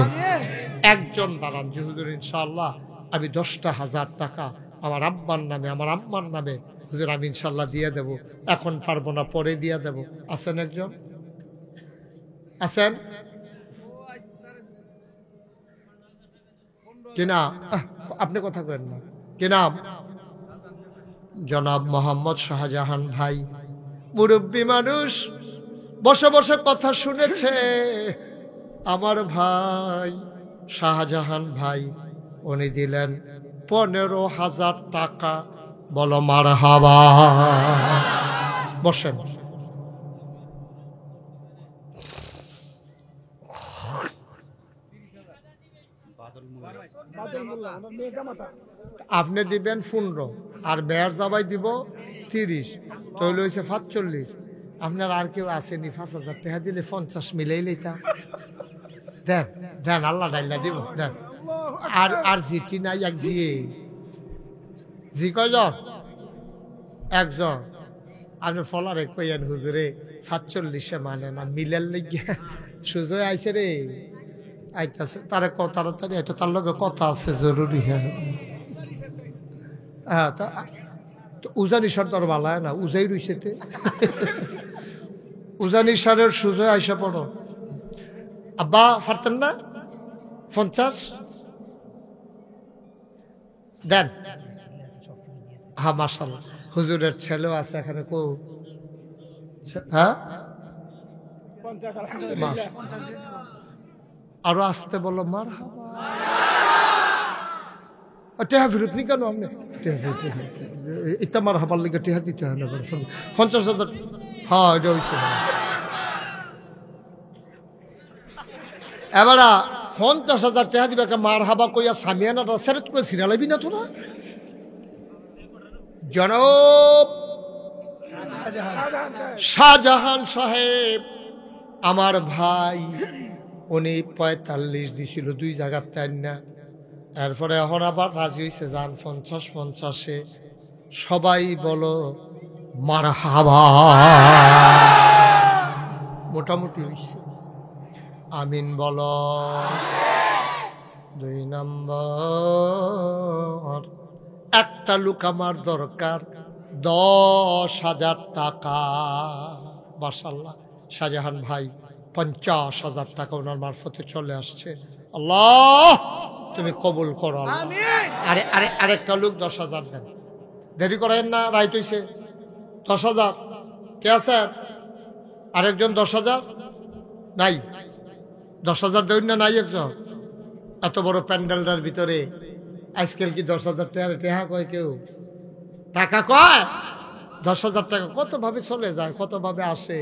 একজন দাঁড়ান যে হুজুর ইনশাআল্লাহ আমি 10,000 টাকা আমার আব্বার নামে, আমার আম্মার নামে হুজুর আমি ইনশাআল্লাহ দিয়ে দেব, এখন পারবো না পরে দিয়ে দেব। আছেন একজন? আছেন কি না? আপনি কথা করেন না কি নাম? জনাব মোহাম্মদ শাহজাহান ভাই, মুরব্বী মানুষ, বসে বসে কথা শুনেছে। আমার ভাই শাহজাহান ভাই উনি দিলেন 15,000 টাকা। বলো মারহাবা। বসেন। আপনি দিবেন 15 আর মেয়ের জামাই দিব 30, তাহলে হয়েছে 45। আপনার আর কেউ আসেনি 5,000 টাকা দিলে 50 মিলেই লইতাম। দেন দেন, আল্লাহ ডাইলা দিব, দেন। আর জিটি নাই, এক জি কয়জন? একজন। আপনি ফলারে কইয়েন হুজুরে 45 মানে না, মিলের লেগে সুজয় আইছে রে, আইতাছে তারা তাড়াতাড়ি আইতো, তার লগে কথা আছে জরুরি। হ্যাঁ, তো উজানি সার তোর বালায় না, উজাই রইছেতে উজানি সারের সুজয় আইসা পড়ো। আব্বা পারতেন না 50 দেন। হ্যাঁ মাশাআল্লাহ, হুজুরের ছেলেও আছে এখানে। কো হ্যাঁ, আরো আসতে বলো মার টেহা ফিরত নি কেন? আপনি এটা মার হাবার লিগে টেহা দিতে হয় না 50,000। হ্যাঁ এটা হয়েছে। এবার 50,000 টাকা দিবে একটা মার হাবা কইয়া সামিয়ানাটা সেরেট করে সিরিয়ালাবি না তোরা? জনাব শাহজাহান সাহেব আমার ভাই, উনি 45 দিছিল 2 জায়গার তাই না। এরপরে এখন আবার রাজি হয়েছে যান 50-50-এ। সবাই বলো মারহাবা। মোটামুটি হয়েছে, আমিন বলো। 2 নম্বর, একটা লোক আমার দরকার 10,000 টাকা। মাশাআল্লাহ, শাহজাহান ভাই 50,000 টাকা ওনার মারফতে চলে আসছে। আল্লাহ তুমি কবুল করো। আরে আরে আরেকটা লোক 10,000 দেন, দেরি করেন না, রাইট হইছে 10,000। কে আছে আরেকজন? 10,000 নাই? 10,000 দেন না? নাই একজন? এত বড় প্যান্ডেলটার ভিতরে আজকাল কি 10,000 টাকা কয় কেউ? টাকা কয়? 10,000 টাকা কত ভাবে চলে যায়, কত ভাবে আসে।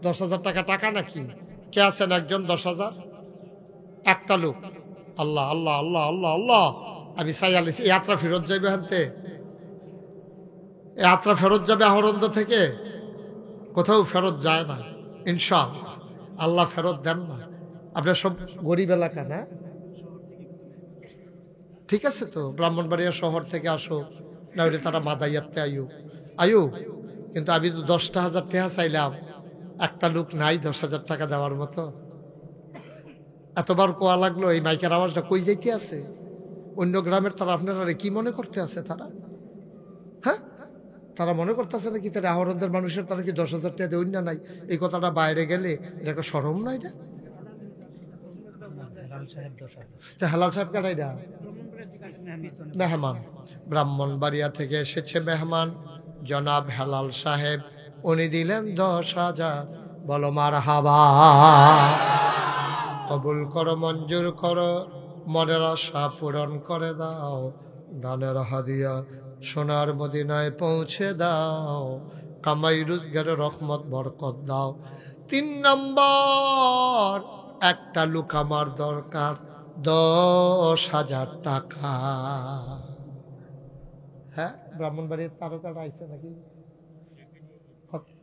10,000 টাকা টাকা নাকি? কে আছেন একজন 10,000? একটা লোক। আল্লাহ আল্লাহ আল্লাহ আল্লাহ আল্লাহ, আমি চাই আলিস যাত্রা ফেরত যাবে হানতে, যাত্রা ফেরত যাবে আহরন্দ থেকে, কোথাও ফেরত যায় না ইনশাআল্লাহ। আল্লাহ ফেরত দেন না। আপনার সব গরিব এলাকা না? ঠিক আছে তো, ব্রাহ্মণবাড়িয়া শহর থেকে আসো, না হলে তারা মাদাইয়াতে আয়ু। কিন্তু আমি তো 10,000 টাকা চাইলাম, একটা লোক নাই 10,000 টাকা দেওয়ার মতো। এতবার কোয়া লাগলো, এই মাইকের আওয়াজটা কই যাইতে আছে? অন্য গ্রামের তারা আপনারা কি মনে করতে আছে তারা? হ্যাঁ, তারা মনে করতেছে নাকি তারা আহরণদের মানুষের তারা কি 10,000 টাকা দেউন না নাই? এই কথাটা বাইরে গেলে এটা একটা শরম না? এটা হেলাল সাহেব কাটাই না, মেহমান ব্রাহ্মণবাড়িয়া থেকে এসেছে মেহমান জনাব হেলাল সাহেব, উনি দিলেন 10,000। বলো মারহাবা। কবুল করো, মঞ্জুর করো, মনের আশা পূরণ করে দাও, দানের হাদিয়া সোনার মদিনায় পৌঁছে দাও, কামাই রোজগারে রহমত বরকত দাও। 3 নম্বর, একটা লোক আমার দরকার 10,000 টাকা। হ্যাঁ, ব্রাহ্মণবাড়ির তারকাটা আইছে নাকি?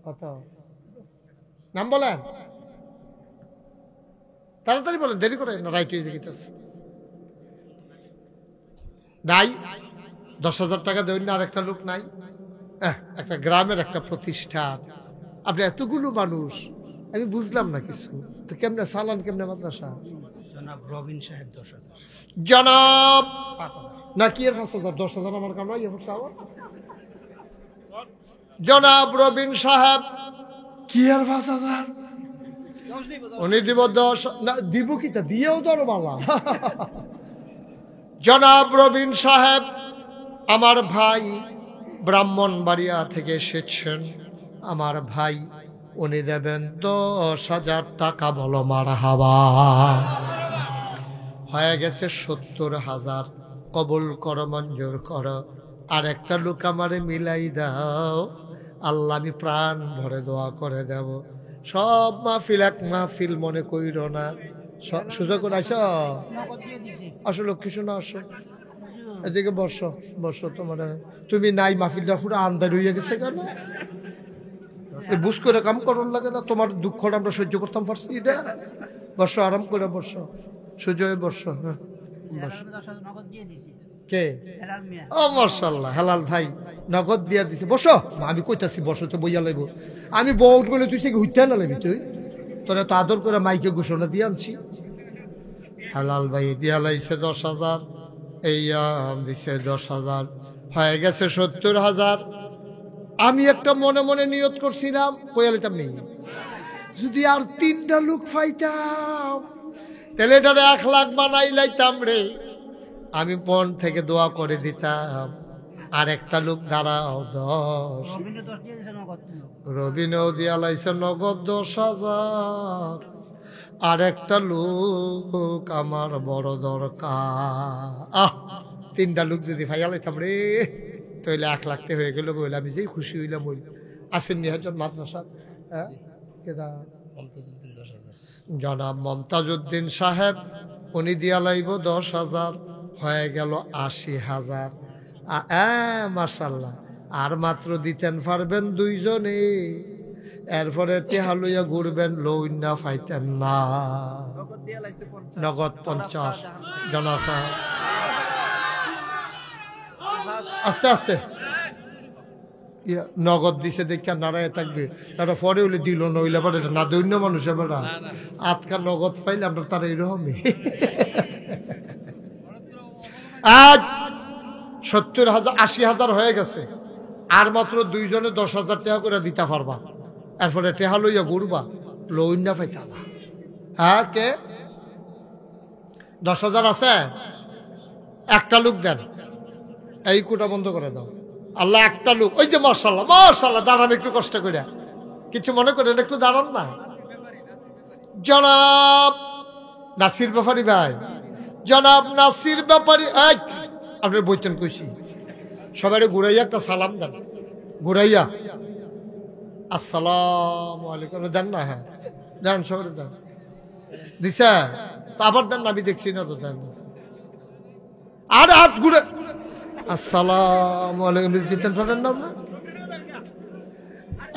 কত নাম বলেন? তাড়াতাড়ি বলেন, দেরি করে না, রাইট হয়ে যেতেছে। নাই 10,000 টাকা দেবেন না? আরেকটা লোক নাই? একটা গ্রামের একটা প্রতিষ্ঠান, আপনি এতগুলো মানুষ, আমি বুঝলাম না কিছু তো। কেমনে সালান, কেমনে মাদ্রাসা? জনাব রবিন সাহেব 10,000। জনাব 5,000 না কি এর 5,000? 10,000 আমার কামাই। জনাব রবিন সাহেব কি আর 5,000? উনি দিব 10 না, দিব কি তা দিয়েও ধরো বালা। জনাব রবিন সাহেব আমার ভাই, ব্রাহ্মণবাড়িয়া থেকে এসেছেন আমার ভাই, উনি দেবেন 10,000 টাকা। বলো মারহাবা। হয়ে গেছে 70,000। কবুল করো, মঞ্জুর করো। আর একটা লোক আমারে মিলাই দাও, আল্লাহ আমি প্রাণ ভরে দোয়া করে দেব। সব মাহফিল এক মাহফিল মনে কইর না। সুযোগ আইস, আসো লক্ষ্মী শোনা, আসো এদিকে বসো বসো। তোমার তুমি নাই, মাহফিলটা পুরো আন্দার হইয়া গেছে কেন? বুঝ করে কাম করুন লাগে না, তোমার দুঃখটা আমরা সহ্য করতাম পারছি এটা। বর্ষ আরাম করে বর্ষ, সুজয় বর্ষ। হ্যাঁ কে? ও মাশাআল্লাহ, হেলাল ভাই নগদ দিয়া দিছে। বসো, আমি কইতাছি বসো তো বইয়া লাইব। আমি বহুত বলে তুই সে হুইটা না লাগবি, তুই তোরা তো আদর করে মাইকে ঘোষণা দিয়ে আনছি। হেলাল ভাই দিয়া লাইছে 10,000, এই দিছে 10,000, হয়ে গেছে 70,000। আমি একটা মনে মনে নিয়ত করছিলাম কইয়া লাইতাম নেই, যদি আর 3টা লোক পাইতাম তাহলে এটা 1 লাখ বানাই লাইতাম রে। আমি মন থেকে দোয়া করে দিতাম, আর একটা লোক দাঁড়াও 10। রবিনও দিয়া লাইছে নগদ 10,000, আর একটা লোক আমার বড় দরকার। 3টা লোক যদি ভাইয়া লাইতাম রে তাহলে 1 লাখ টাকা হয়ে গেল। বলে আমি যেই খুশি হইলাম। ওই আসেন নিহাজন মাদ্রাসা, হ্যাঁ জনাব মমতাজউদ্দিন সাহেব, উনি দিয়া লাইব 10,000, হয়ে গেল 80,000। মাশাআল্লাহ, আর মাত্র দিতেন পারবেন 2 জনে, এরপরে টেহা লইয়া ঘুরবেন, লইনা ফাইতেন না। নগদ 50 জনাব সাহেব। আস্তে আস্তে নগদ দিছে দেখে নারায় থাকবে, তারা পরে হইলে দিল নইলে পারে না, দৈন্য মানুষ বেড়া আজকাল নগদ পাইলে আপনার তারা এরকমই। আজ 70,000 80,000 হয়ে গেছে, আর মাত্র 2 জনে 10,000 টাকা করে দিতে পারবা, এরপরে টেহা লইয়া ঘুরবা, লইনা পাইতা না। হ্যাঁ কে 10,000 আছে? একটা লোক দেন, এই কোটা বন্ধ করে দাও। আল্লাহ একটা লোক, ওই যে মাশাআল্লাহ মাশাআল্লাহ, দাঁড়ান একটু কষ্ট করে, কিছু মনে করেন একটু দাঁড়ান না। জনাব নাসির ব্যাপারী ভাই, জনাব নাসির ব্যাপারী, আপনার বইতেন কইছি, সবাই ঘুরাইয়া একটা সালাম দেন, ঘুরাইয়া আসসালামু আলাইকুম দেন না। হ্যাঁ দেন, সবাই দেন। দিছে তো আবার দেন না, আমি দেখছি না তো, দেন। আর হাত ঘুরে আসসালামু আলাইকুম দিতেন পারেন না আপনার।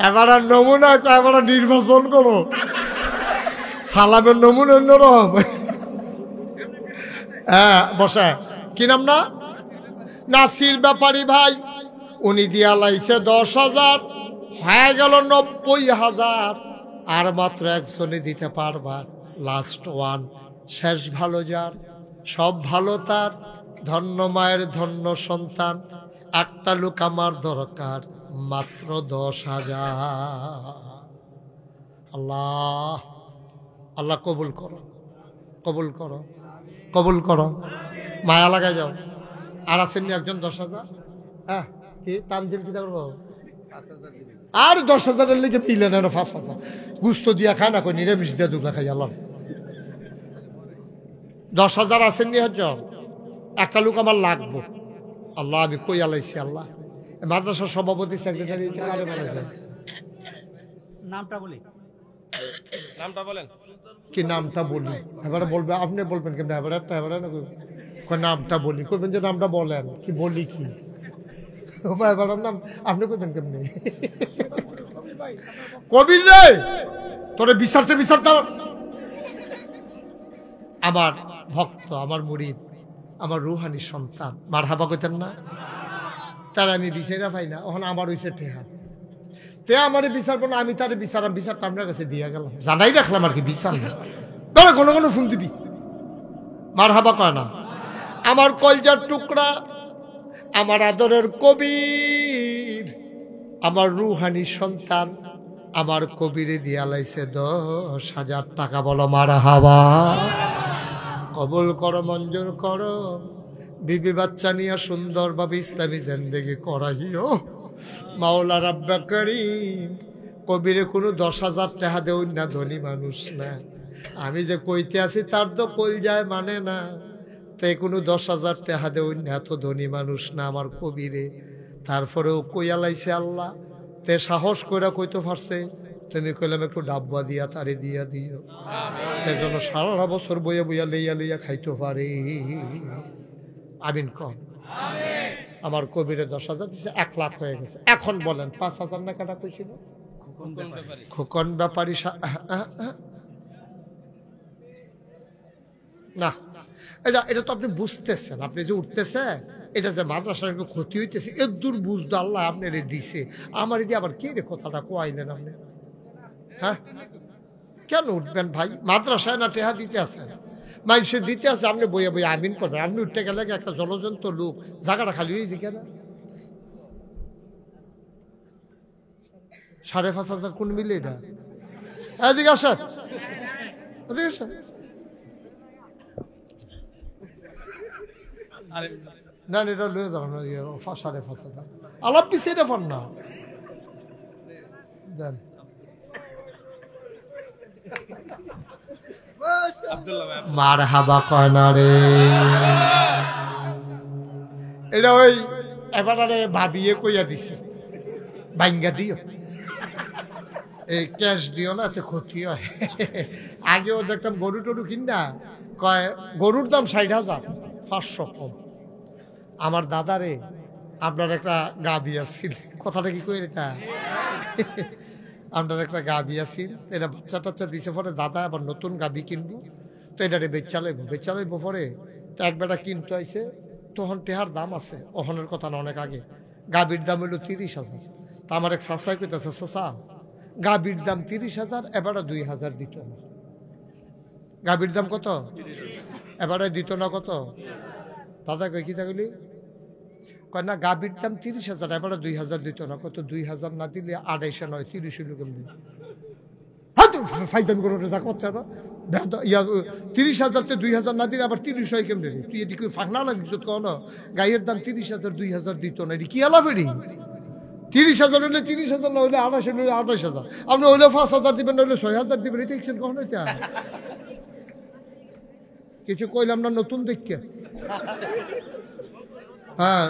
এবার নমুনা, এবার নির্বাচন করো, সালামের নমুনা অন্যরকম। হ্যাঁ বসে, কি নাম না? নাসির ব্যাপারী ভাই, উনি দিয়া লাইছে 10,000, হয়ে গেল 90,000, আর মাত্র একজনে দিতে পারবা, লাস্ট ওয়ান, শেষ ভালো যার, সব ভালো তার, ধন্য মায়ের ধন্য সন্তান, একটা লোক আমার দরকার, মাত্র 10,000। আল্লাহ আল্লাহ কবুল করো, কবুল করো, কবুল করো, মায়া লাগাই যাও। আর আসেননি একজন 10,000? হ্যাঁ কি তানজিল কি করবো? আর 10,000-এর লিগে পিলে না 5,000 গুস্ত দিয়া খায় না, কই নিরামিষ দিয়া দুগলা খাই। আল্লাহ 10,000 আসেননি একজন, একটা লোক আমার লাগবো। আল্লাহ আমি কই আলাইছি, আল্লাহ মাদ্রাসার সভাপতি সেক্রেটারি নামটা বলি, নামটা বলেন। কি নামটা বলি? এবারে বলবে, আপনি বলবেন কেমন? এবারে নামটা বলি, কইবেন যে নামটা বলেন, কি বলি কি এবার নাম আপনি কইবেন কেমনি? কবির রে তোরে বিচারতে বিচারতে আমার ভক্ত, আমার মুরিদ, আমার রুহানি সন্তান, মারহাবা কইতেন না? তার আমি বিচারা পাই না, ওখানে আমার হইছে ঠেহা, তে আমারে বিচারবো না, আমি তারে বিচারাম, বিচারটা আপনার কাছে দিয়ে গেলাম, জানাই রাখলাম আর কি, বিচার না বলে কোনো কোনো ফোন দিবি, মারহাবা কয় না। আমার কলজার টুকরা, আমার আদরের কবির, আমার রুহানি সন্তান, আমার কবিরে দিয়া লাইছে 10,000 টাকা, বলো মারহাবা। কবুল করো, মঞ্জুর করো, বিবি বাচ্চা নিয়ে সুন্দরভাবে ইসলামী জিন্দেগি করাইও মাওলা রাব্বা করিম। কবিরে কোনো 10,000 টাকা দেও না, ধনী মানুষ না, আমি যে কইতে আছি তার তো কই যায় মানে না, তাই কোনো 10,000 টাকা দেও না, এত ধনী মানুষ না আমার কবিরে। তারপরেও কইয়া লাইছে আল্লাহ, তে সাহস কইরা কইতে পারছে, তুমি কইলাম একটু ডাব্বা দিয়া তারে দিয়া দিও, সেই জন্য সারা বছর বইয়া বইয়া লইয়া লইয়া খাইতে পারে। আমিন কন। আমার কবিরে 10,000 দিছে, 1 লাখ হয়ে গেছে। এখন বলেন 5,000 না কাটা কইছিল? খোকন ব্যাপারী না, এটা তো আপনি বুঝতেছেন, আপনি যে উঠতেছে এটা যে মাদ্রাসার একটু ক্ষতি হইতেছে এর দূর বুঝতো আল্লাহ আপনার দিছে, আমার দিয়ে আবার কে রে কথাটা কোয়াইলেন আপনি? হ্যাঁ, কেন উঠবেন ভাই? মাদ্রাসায় না টেহা দিতে আছেন, মানুষের দিতে আছে, আপনি বইয়া বইয়া আমিন করবেন। আপনি উঠতে গেলে একটা জলজন্ত লোক, জায়গাটা খালি হয়েছে কেন? 5,500 কোন মিলে এটা? এদিকে আসেন, এদিকে আসেন। না এটা লয়ে যাবেন 5,500 আলাপ পিছিয়ে এটা ফান না দেন। মার হাবা কয় না রে, এটা ওই এবারে ভাবিয়ে কইয়া দিছে, ভাঙ্গা দিও, এই ক্যাশ দিও না, এতে ক্ষতি হয়। আগেও দেখতাম গরু টরু কিনা কয় গরুর দাম 60,000, 500 কম। আমার দাদারে আপনার একটা গাবি আছিল, কথাটা কি কই এটা? আপনার একটা গাবি আছিল, এটা বাচ্চা টাচ্চা দিছে, পরে দাদা আবার নতুন গাবি কিনবো, তো এটারে বেচা লাইব পরে, তো এক বেটা কিনতে আইছে, তখন টেহার দাম আছে, ওখানের কথা না, অনেক আগে। গাবির দাম হইল 30,000। তা আমার এক চাচাই কইতেছে, চাচা গাবির দাম 30,000, এবারে 2,000 দিত না। গাবির দাম কত? এবারে দিত না কত? দাদা কই কি থাকলি? কয় না গাবির দাম 30,000, এবারে 2,000 দিত না। কত? 2,000 না দিলে 2,500 নয়, 30 হইল কেমনি? ফাইদান করে যা করছে না, 30,000 2,000 না দিলে আবার 30 হয় কেমনি? তুই এটি ফাঁকনা লাগিস কন? গাইয়ের দাম 30,000, 2,000 দিত না, এটি কি আলাপ? এটি 30,000 হইলে 30,000, না হইলে 28 হইলে 28,000, আপনি হইলে 5,000 দিবেন, না হইলে 6,000 দিবেন, এটা দেখছেন কখন? এটা কিছু কইলাম না নতুন দেখে? হ্যাঁ,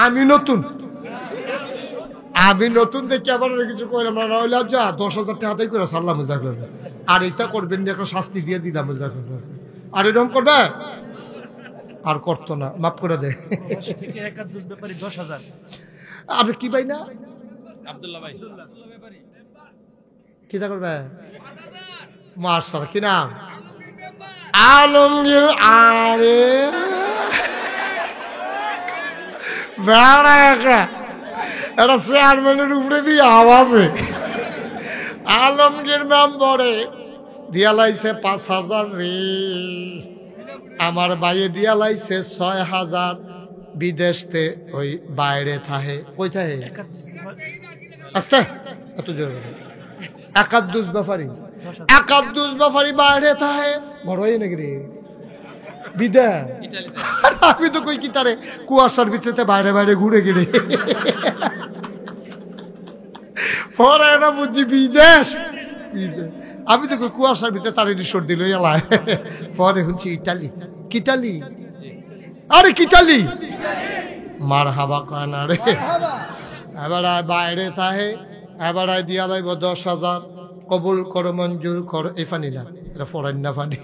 আমি নতুন দেখে আবার কিছু কইলাম না, হইলে যা 10,000 টাকা হাতেই করে সারলাম। আর এটা করবেন না, একটা শাস্তি দিয়ে দিলাম। আর এরকম করবে আর করতো না, মাফ করে দে। আপনি কি ভাই না আব্দুল্লাহ ভাই কি করবে? মার্শাল কি নাম? আলমগীর। আরে এটা চেয়ারম্যানের উপরে দিয়ে আওয়াজে আলমগীর মেম্বরে দিয়া লাইছে 5,000 রে, আমার বাইয়ে দিয়া লাইছে 6,000, বিদেশতে ওই বাইরে থাহে। কই থাহে? আস্তে এত জোরে একাদুস ব্যাপারী বাইরে থাহে, বড় হয়ে নাকি রে বিদেশ? আমি তো কই কি তারে কুয়াশার ভিতরে বাইরে বাইরে ঘুরে গেলে পরে না বুঝছি বিদেশ। আমি তো কই কুয়াশার ভিতরে তার রিসোর্ট দিল এলায়, পরে হচ্ছে ইটালি। কিটালি? আরে কিটালি, মার হাবা কয় না রে। এবার বাইরে থাহে, এবার দিয়া লাইব 10,000, কবুল করো, মঞ্জুর করো। এই ফানি না, এটা ফরেন না ফানি।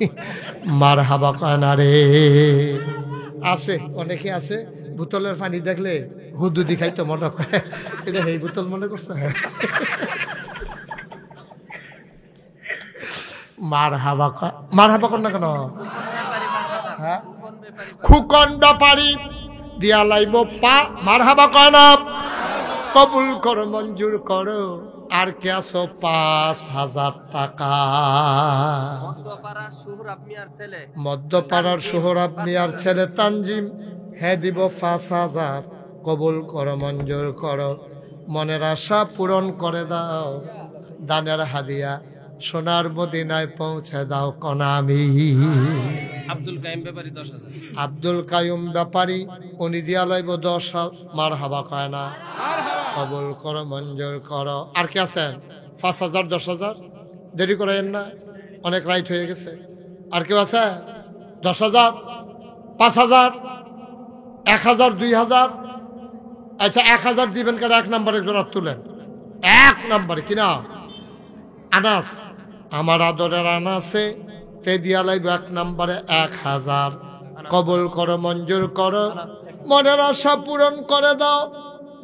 মার হাবা কয় না রে। আছে অনেকে আছে বোতলের পানি দেখলে হুদুদি খাইতো মনে করে, এটা এই বোতল মনে করছে। মার হাবা কর না কেন? হ্যাঁ, খুকন ব্যাপারী দিয়া লাইব পা, মার হাবা কয় না, কবুল করো, মঞ্জুর করো। আর কে আসো? 5,000 টাকা। মধ্যপাড়ার সোহরাব মিয়ার ছেলে তানজিম, হ্যাঁ দিব 5,000, কবুল করো, মঞ্জুর করো, মনের আশা পূরণ করে দাও, দানের হাদিয়া সোনার মদিনায় পৌঁছে দাও কনামি। আব্দুল কাইম ব্যাপারী 10,000। আব্দুল কাইম ব্যাপারী উনি দিয়া লাইব 10,000। মার হাবা কয় না, কবুল করো, মঞ্জুর করো। আর কে আছেন? 5,000, 10,000, দেরি করেন না, অনেক রাইট হয়ে গেছে। আর কেউ আছে? 10,000, 5,000, 1,000, 2,000। আচ্ছা 1,000 দিবেন কেন? 1 নম্বরে জোরাত তুলেন, 1 নম্বরে কিনা আনাস, আমার আদরের আনাসে তে দিয়া লাইব 1 নম্বরে 1,000, কবুল করো, মঞ্জুর করো, মনের আশা পূরণ করে দাও,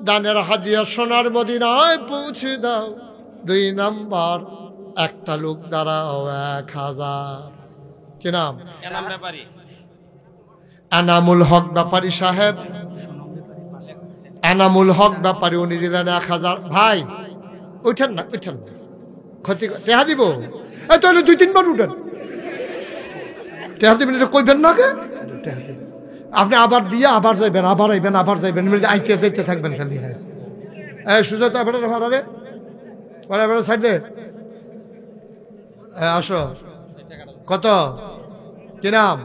দানের হাদিয়া সোনার মদিনায় পৌঁছে দাও, 2 নাম্বার একটা লোক দাঁড়াও 1000। কি নাম? এনাম ব্যাপারী। এনামুল হক ব্যাপারী সাহেব, এনামুল হক ব্যাপারী, উনি দিলেন 1000। ভাই উঠেন না, উঠেন না, ক্ষতি টেহা দিব। এই তাহলে 2-3 বার উঠেন, টেহা দিবেন, এটা কইবেন না কে? আপনি আবার দিয়ে আবার যাইবেন, আবার আইবেন, আবার যাইবেন, আইতে যাইতে থাকবেন খালি। হ্যাঁ এই সুজাতা আপনার ভাড়ারে ভাড়া সাইড দে। আসো, কত? কি নাম?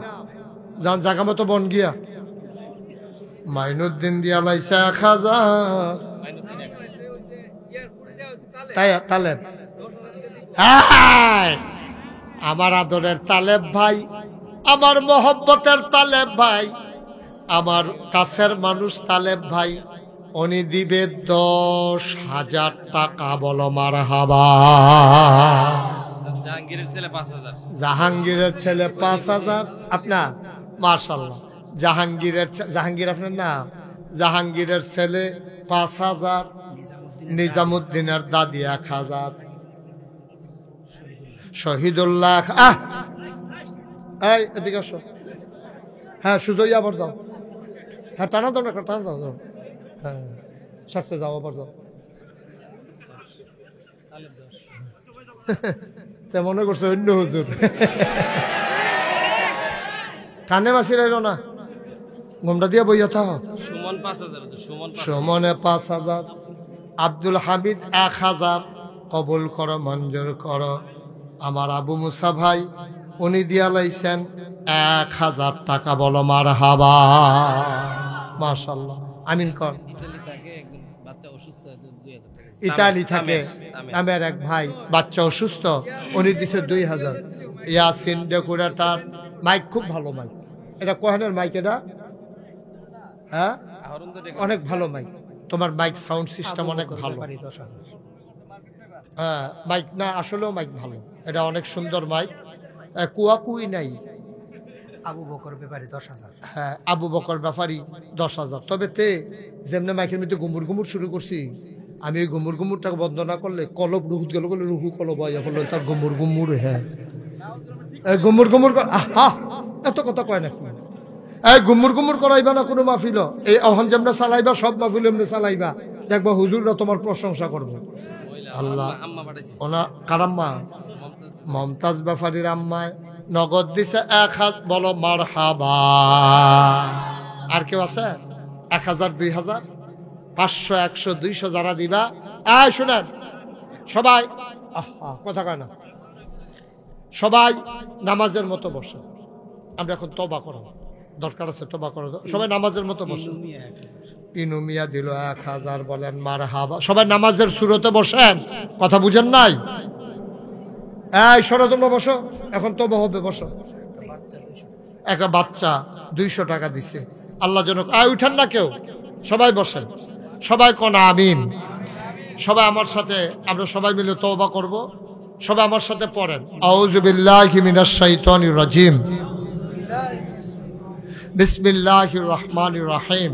যান জায়গা মতো বন গিয়া। মাইনুদ্দিন দিয়া লাইছে 1000। তাই তালেব, আমার আদরের তালেব ভাই, আমার মোহব্বতের তালেব ভাই, আমার কাছের মানুষ তালেব ভাই, উনি দিবে 10,000 টাকা। বলো মারহাবা। জাহাঙ্গীরের ছেলে 5000। জাহাঙ্গীরের ছেলে 5000। আপনার? মাশাআল্লাহ। জাহাঙ্গীর আপনার নাম? জাহাঙ্গীরের ছেলে 5000। নিজামুদ্দিনের দাদি 1000। শহীদুল্লাহ, এই এদিকে আসো। হ্যাঁ সুজয় আবার যাও। হ্যাঁ টানা দাও না, টানা দাও, যাও। হ্যাঁ সাথে যাও, আবার যাও। তে মনে করছে অন্য হুজুর। কানে মাসি রইল না, ঘুমটা দিয়ে বইয়া থাক। সুমন 5000। সুমনে 5000। আব্দুল হামিদ 1000। কবুল করো, মঞ্জুর করো। আমার আবু মুসা ভাই, উনি দিয়া লাইছেন 1000 টাকা। বলো মারহাবা। মাশাআল্লাহ, আমিন কর। ইতালি থাকে আমার এক ভাই, বাচ্চা অসুস্থ, উনি দিছে 2000। ইয়াসিন ডেকোরেটর, মাইক খুব ভালো মাইক। এটা কোহেনের মাইক, এটা হ্যাঁ অনেক ভালো মাইক। তোমার মাইক সাউন্ড সিস্টেম অনেক ভালো। হ্যাঁ মাইক না, আসলেও মাইক ভালো, এটা অনেক সুন্দর মাইক। কুয়াকুই নাই। আবু বকর ব্যাপারী 10,000। হ্যাঁ আবু বকর ব্যাপারী 10,000। তবে তে যেমনি মাইকের মধ্যে গুমুর গুমুর শুরু করছি, আমি ওই গুমুর গুমুরটাকে বন্ধ না করলে কলব রুহুত গেল, বলে রুহু কলব আইয়া বললো তার গুমুর গুমুর। হ্যাঁ গুমুর গুমুর, এত কথা কয় না। এই গুমুর গুমুর করাইবা না কোনো মাহফিল। এই অহন যেমনে চালাইবা, সব মাহফিল এমনি চালাইবা, দেখবা হুজুররা তোমার প্রশংসা করবে। আল্লাহ। ওনা কারাম্মা মমতাজ ব্যাপারীর আম্মায় নগদ দিছে 1000। বলো মারহাবা। আর কেউ আছে? 1000, 2000, 500, 100, 200 যারা দিবা, শুনেন সবাই, কথা কয় না, সবাই নামাজের মতো বসে। আমরা এখন তওবা করব, দরকার আছে তওবা করো। সবাই নামাজের মতো বসে। ইনুমিয়া দিল 1000। বলেন মারহাবা। সবাই নামাজের সুরতে বসেন, কথা বুঝেন নাই? এই সরো তোমরা বসো, এখন তওবা হবে, বসো। একটা বাচ্চা 200 টাকা দিছে আল্লাহ জনক। উঠেন না কেউ, সবাই বসেন, সবাই কোন আমিন। সবাই আমার সাথে, আমরা সবাই মিলে তওবা করব। সবাই আমার সাথে পড়েন, আউযু বিল্লাহি মিনাশ শাইতানির রাজিম, বিসমিল্লাহির রহমানির রহিম।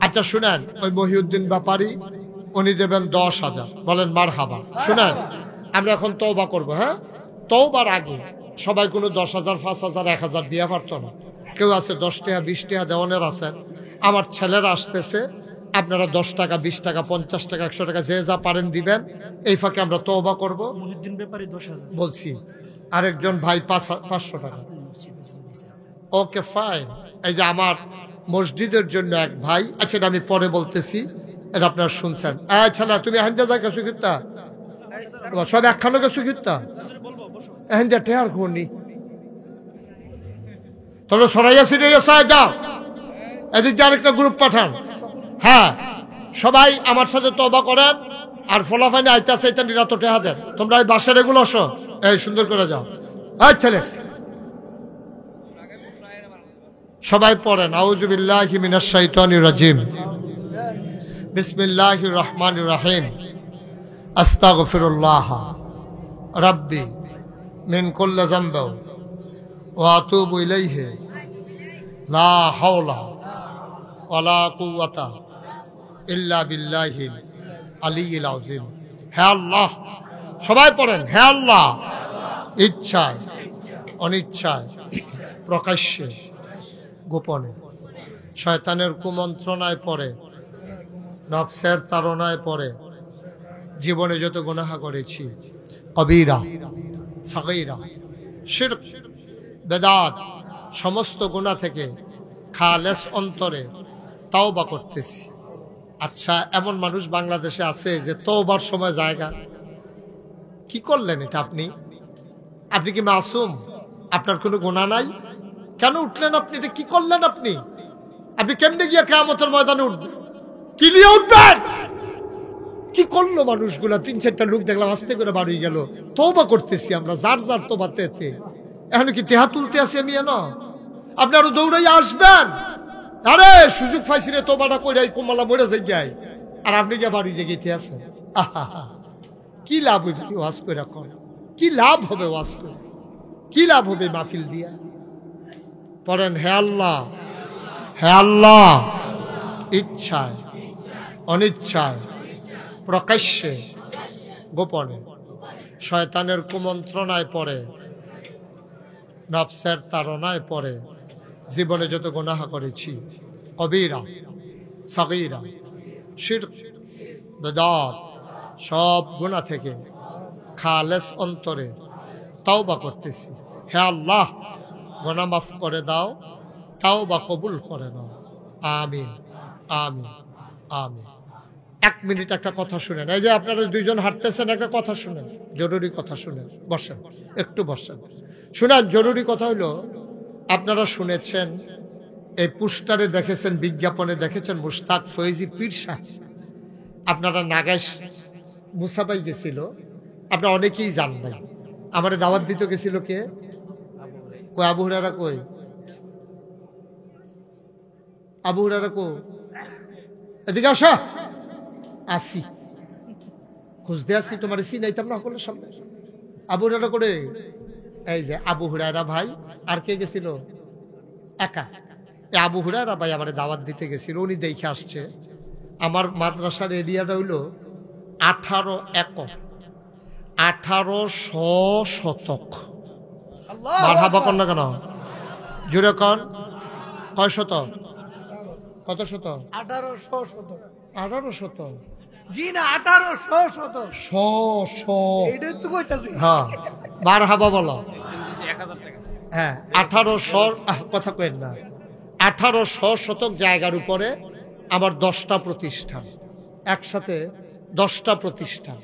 আচ্ছা শুনেন, ওই মহিউদ্দিন ব্যাপারী উনি দেবেন 10,000। বলেন মারহাবা। শুনেন আমরা এখন তওবা করব। হ্যাঁ তওবার আগে সবাই কোনো 10,000, 5,000, 1000 দিয়া পারতো না। কেউ আছে 10 টাকা, 20 টাকা দেওয়ানের আছেন। আমার ছেলেরা আসতেছে, আপনারা 10 টাকা, 20 টাকা, 50 টাকা, 100 টাকা যে যা পারেন দিবেন। এই ফাঁকে আমরা তওবা করব। মুহিউদ্দিন ব্যাপারী 10,000 বলছি। আরেকজন ভাই 500 টাকা। Okay fine. এই যে আমার মসজিদের জন্য এক ভাই, আচ্ছা এটা আমি পরে বলতেছি, এটা আপনারা শুনছেন। ছেলে তুমি এখান দিয়ে যাই গেছো কিতা, সব একখানো গেছো কিতা, এখান দিয়ে টেহার খুনি তোমরা সরাইয়া ছিটাইয়া চাই দাও, এদিক দিয়ে আরেকটা গ্রুপ পাঠান। হ্যাঁ সবাই আমার সাথে তওবা করেন। আর ফলাফাইনে আইতা চাইতেন এরা তো টেহা দেন। তোমরা এই বাসার এগুলো আসো, এই সুন্দর করে যাও। এই ছেলে সবাই পড়েন, আউযু বিল্লাহি মিনাশ শাইতানির রাজিম, বিসমিল্লাহির রহমানির রহিম, আস্তাগফিরুল্লাহ রাব্বি মিন কুল্লি যামবি ওয়া আতুবু ইলাইহি লা হাওলা ওয়ালা কুওয়াতা ইল্লা বিল্লাহিল আলিয়্যিল আযীম। হে আল্লাহ, সবাই পড়েন, হে আল্লাহ, ইচ্ছায় অনিচ্ছায় প্রকাশ্যে গোপনে শয়তানের কুমন্ত্রণায় পড়ে, নফসের তাড়নায় পড়ে জীবনে যত গুনাহ করেছি, কবিরা সাগীরা শিরক বেদাত সমস্ত গুনাহ থেকে খালেস অন্তরে তাওবা করতেছি। আচ্ছা, এমন মানুষ বাংলাদেশে আছে যে তওবার সময় জায়গা? কি করলেন এটা আপনি? আপনি কি মাসুম? আপনার কোনো গুনাহ নাই? কেন উঠলেন আপনি? এটা কি করলেন আপনি? আপনি কেমনে গিয়ে কিয়ামতের ময়দানে উঠবেন? কি নিয়ে উঠবেন? কি করলো মানুষগুলা? 3-4টা লোক দেখলাম আস্তে করে বাড়ি গেল। তওবা করতেছি আমরা, যার যার তওবাতে। এখন কি টেহা তুলতে আসি আমি? আপনি আরো দৌড়াই আসবেন? আরে সুযোগ পাইছি রে, তওবাটা কইরাই কমলা মরে যাই, আর আপনি গিয়ে বাড়ি জেগেতে আছেন। আহা, কি লাভ হইবে ওয়াজ করে? কি লাভ হবে ওয়াজ করে? কি লাভ হবে মাহফিল দিয়া? পড়েন, হে আল্লাহ, হে আল্লাহ, ইচ্ছায় অনিচ্ছায় প্রকাশ্যে গোপনে শয়তানের কুমন্ত্রণায় পড়ে, নফসের তাড়নায় পড়ে জীবনে যত গুনাহ করেছি, কবিরা সাগীরা শিরক বেদাত সব গুনাহ থেকে খালেস অন্তরে তাওবা করতেছি। হে আল্লাহ, গুনাহ মাফ করে দাও, তাওবা কবুল করে নাও। আমিন আমিন আমিন। 1 মিনিট একটা কথা শুনেন। এই যে আপনারা দুইজন হাঁটতেছেন, একটা কথা শুনেন, জরুরি কথা শুনেন। বসেন, একটু বসেন, শুনেন। জরুরি কথা হইল, আপনারা শুনেছেন, এই পোস্টারে দেখেছেন, বিজ্ঞাপনে দেখেছেন, মুশতাক ফয়েজি পীর সাহেব আপনারা নাগাইশ মুসাবাই গেছিল। আপনারা অনেকেই জান নাই। আমার দাওয়াত দিতে গেছিল কে? কই আবু হুরায়রা? কই আবু হুরায়রা? কো এদিকে আসো। আসি, খুঁজতে আসি, তোমার চিনাইতাম না সকলের সামনে। আবু হুরায়রা করে, এই যে আবু হুরায়রা ভাই। আর কে গেছিল? একা। এই আবু হুরায়রা ভাই আমার দাওয়াত দিতে গেছিল। উনি দেখে আসছে আমার মাদ্রাসার এরিয়াটা হইল 18 একর, 1800 শতক। মারহাবা কর না কেন? জুড়ে কন, কয় শতক? কত শতক? 1800 শতক। 18 শতক? জি না, 1800 শতক। এটাই তো কইতাছি। হ্যাঁ, মারহাবা বলো। 1000 টাকা। হ্যাঁ, 1800 কথা কইেন না। 1800 শতক জায়গার উপরে আমার 10টা প্রতিষ্ঠান, একসাথে 10টা প্রতিষ্ঠান।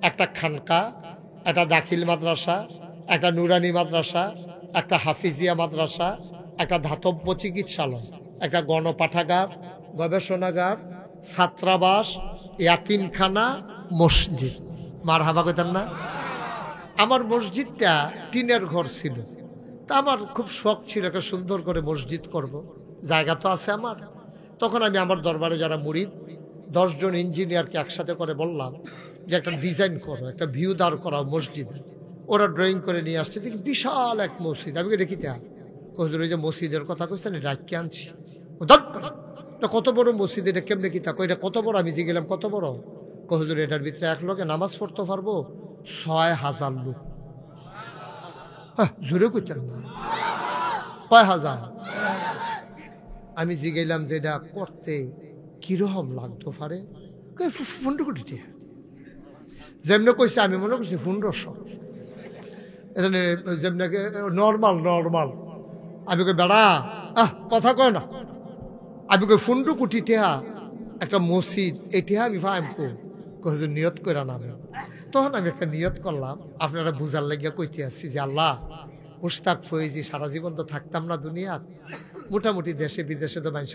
একটা খানকা, একটা দাখিল মাদ্রাসা, একটা নুরানি মাদ্রাসা, একটা হাফিজিয়া মাদ্রাসা, একটা ধাতব্য চিকিৎসালয়, একটা গণপাঠাগার, গবেষণাগার, ছাত্রাবাস, ইয়াতিমখানা, মসজিদ। মারহাবা কইতেন না? আমার মসজিদটা টিনের ঘর ছিল। তা আমার খুব শখ ছিল একটা সুন্দর করে মসজিদ করব, জায়গা তো আছে আমার। তখন আমি আমার দরবারে যারা মুরিদ 10 জন ইঞ্জিনিয়ারকে একসাথে করে বললাম যে একটা ডিজাইন করো, একটা ভিউ দাঁড় করাও মসজিদ। ওরা ড্রয়িং করে নিয়ে আসছে, দেখি বিশাল এক মসজিদ। আমি দেখি তা হুজুর ওই যে মসজিদের কথা কইছেন, ডাক্কে আনছি। কত বড় মসজিদ, এটা কেমনে কি থাকো? এটা কত বড়? আমি যে গেলাম, কত বড়? হুজুর এটার ভিতরে এক লোকে নামাজ পড়তে পারবো 6000 লোক। জোরে কইতেন না, কয় হাজার? আমি জিগাইলাম যে এটা করতে কিরকম লাগতো পারে? 15 কোটি টাকা। যেমনে কইছে আমি মনে করছি 1500। এখানে যেমনাকে নর্মাল। আমি কই বেড়া কথা কয় না। আমি কই 15 কোটি টাকা একটা মসজিদ, এটিহা আমি ফাইমকো হুজুর নিয়ত করে নামে। তখন আমি একটা নিয়ত করলাম, আপনারা বুঝার লাগিয়া কইতে আসছি যে আল্লাহ, মুশতাক ফয়েজি সারা জীবন তো থাকতাম না দুনিয়াত, মোটামুটি দেশে বিদেশে তো মানুষ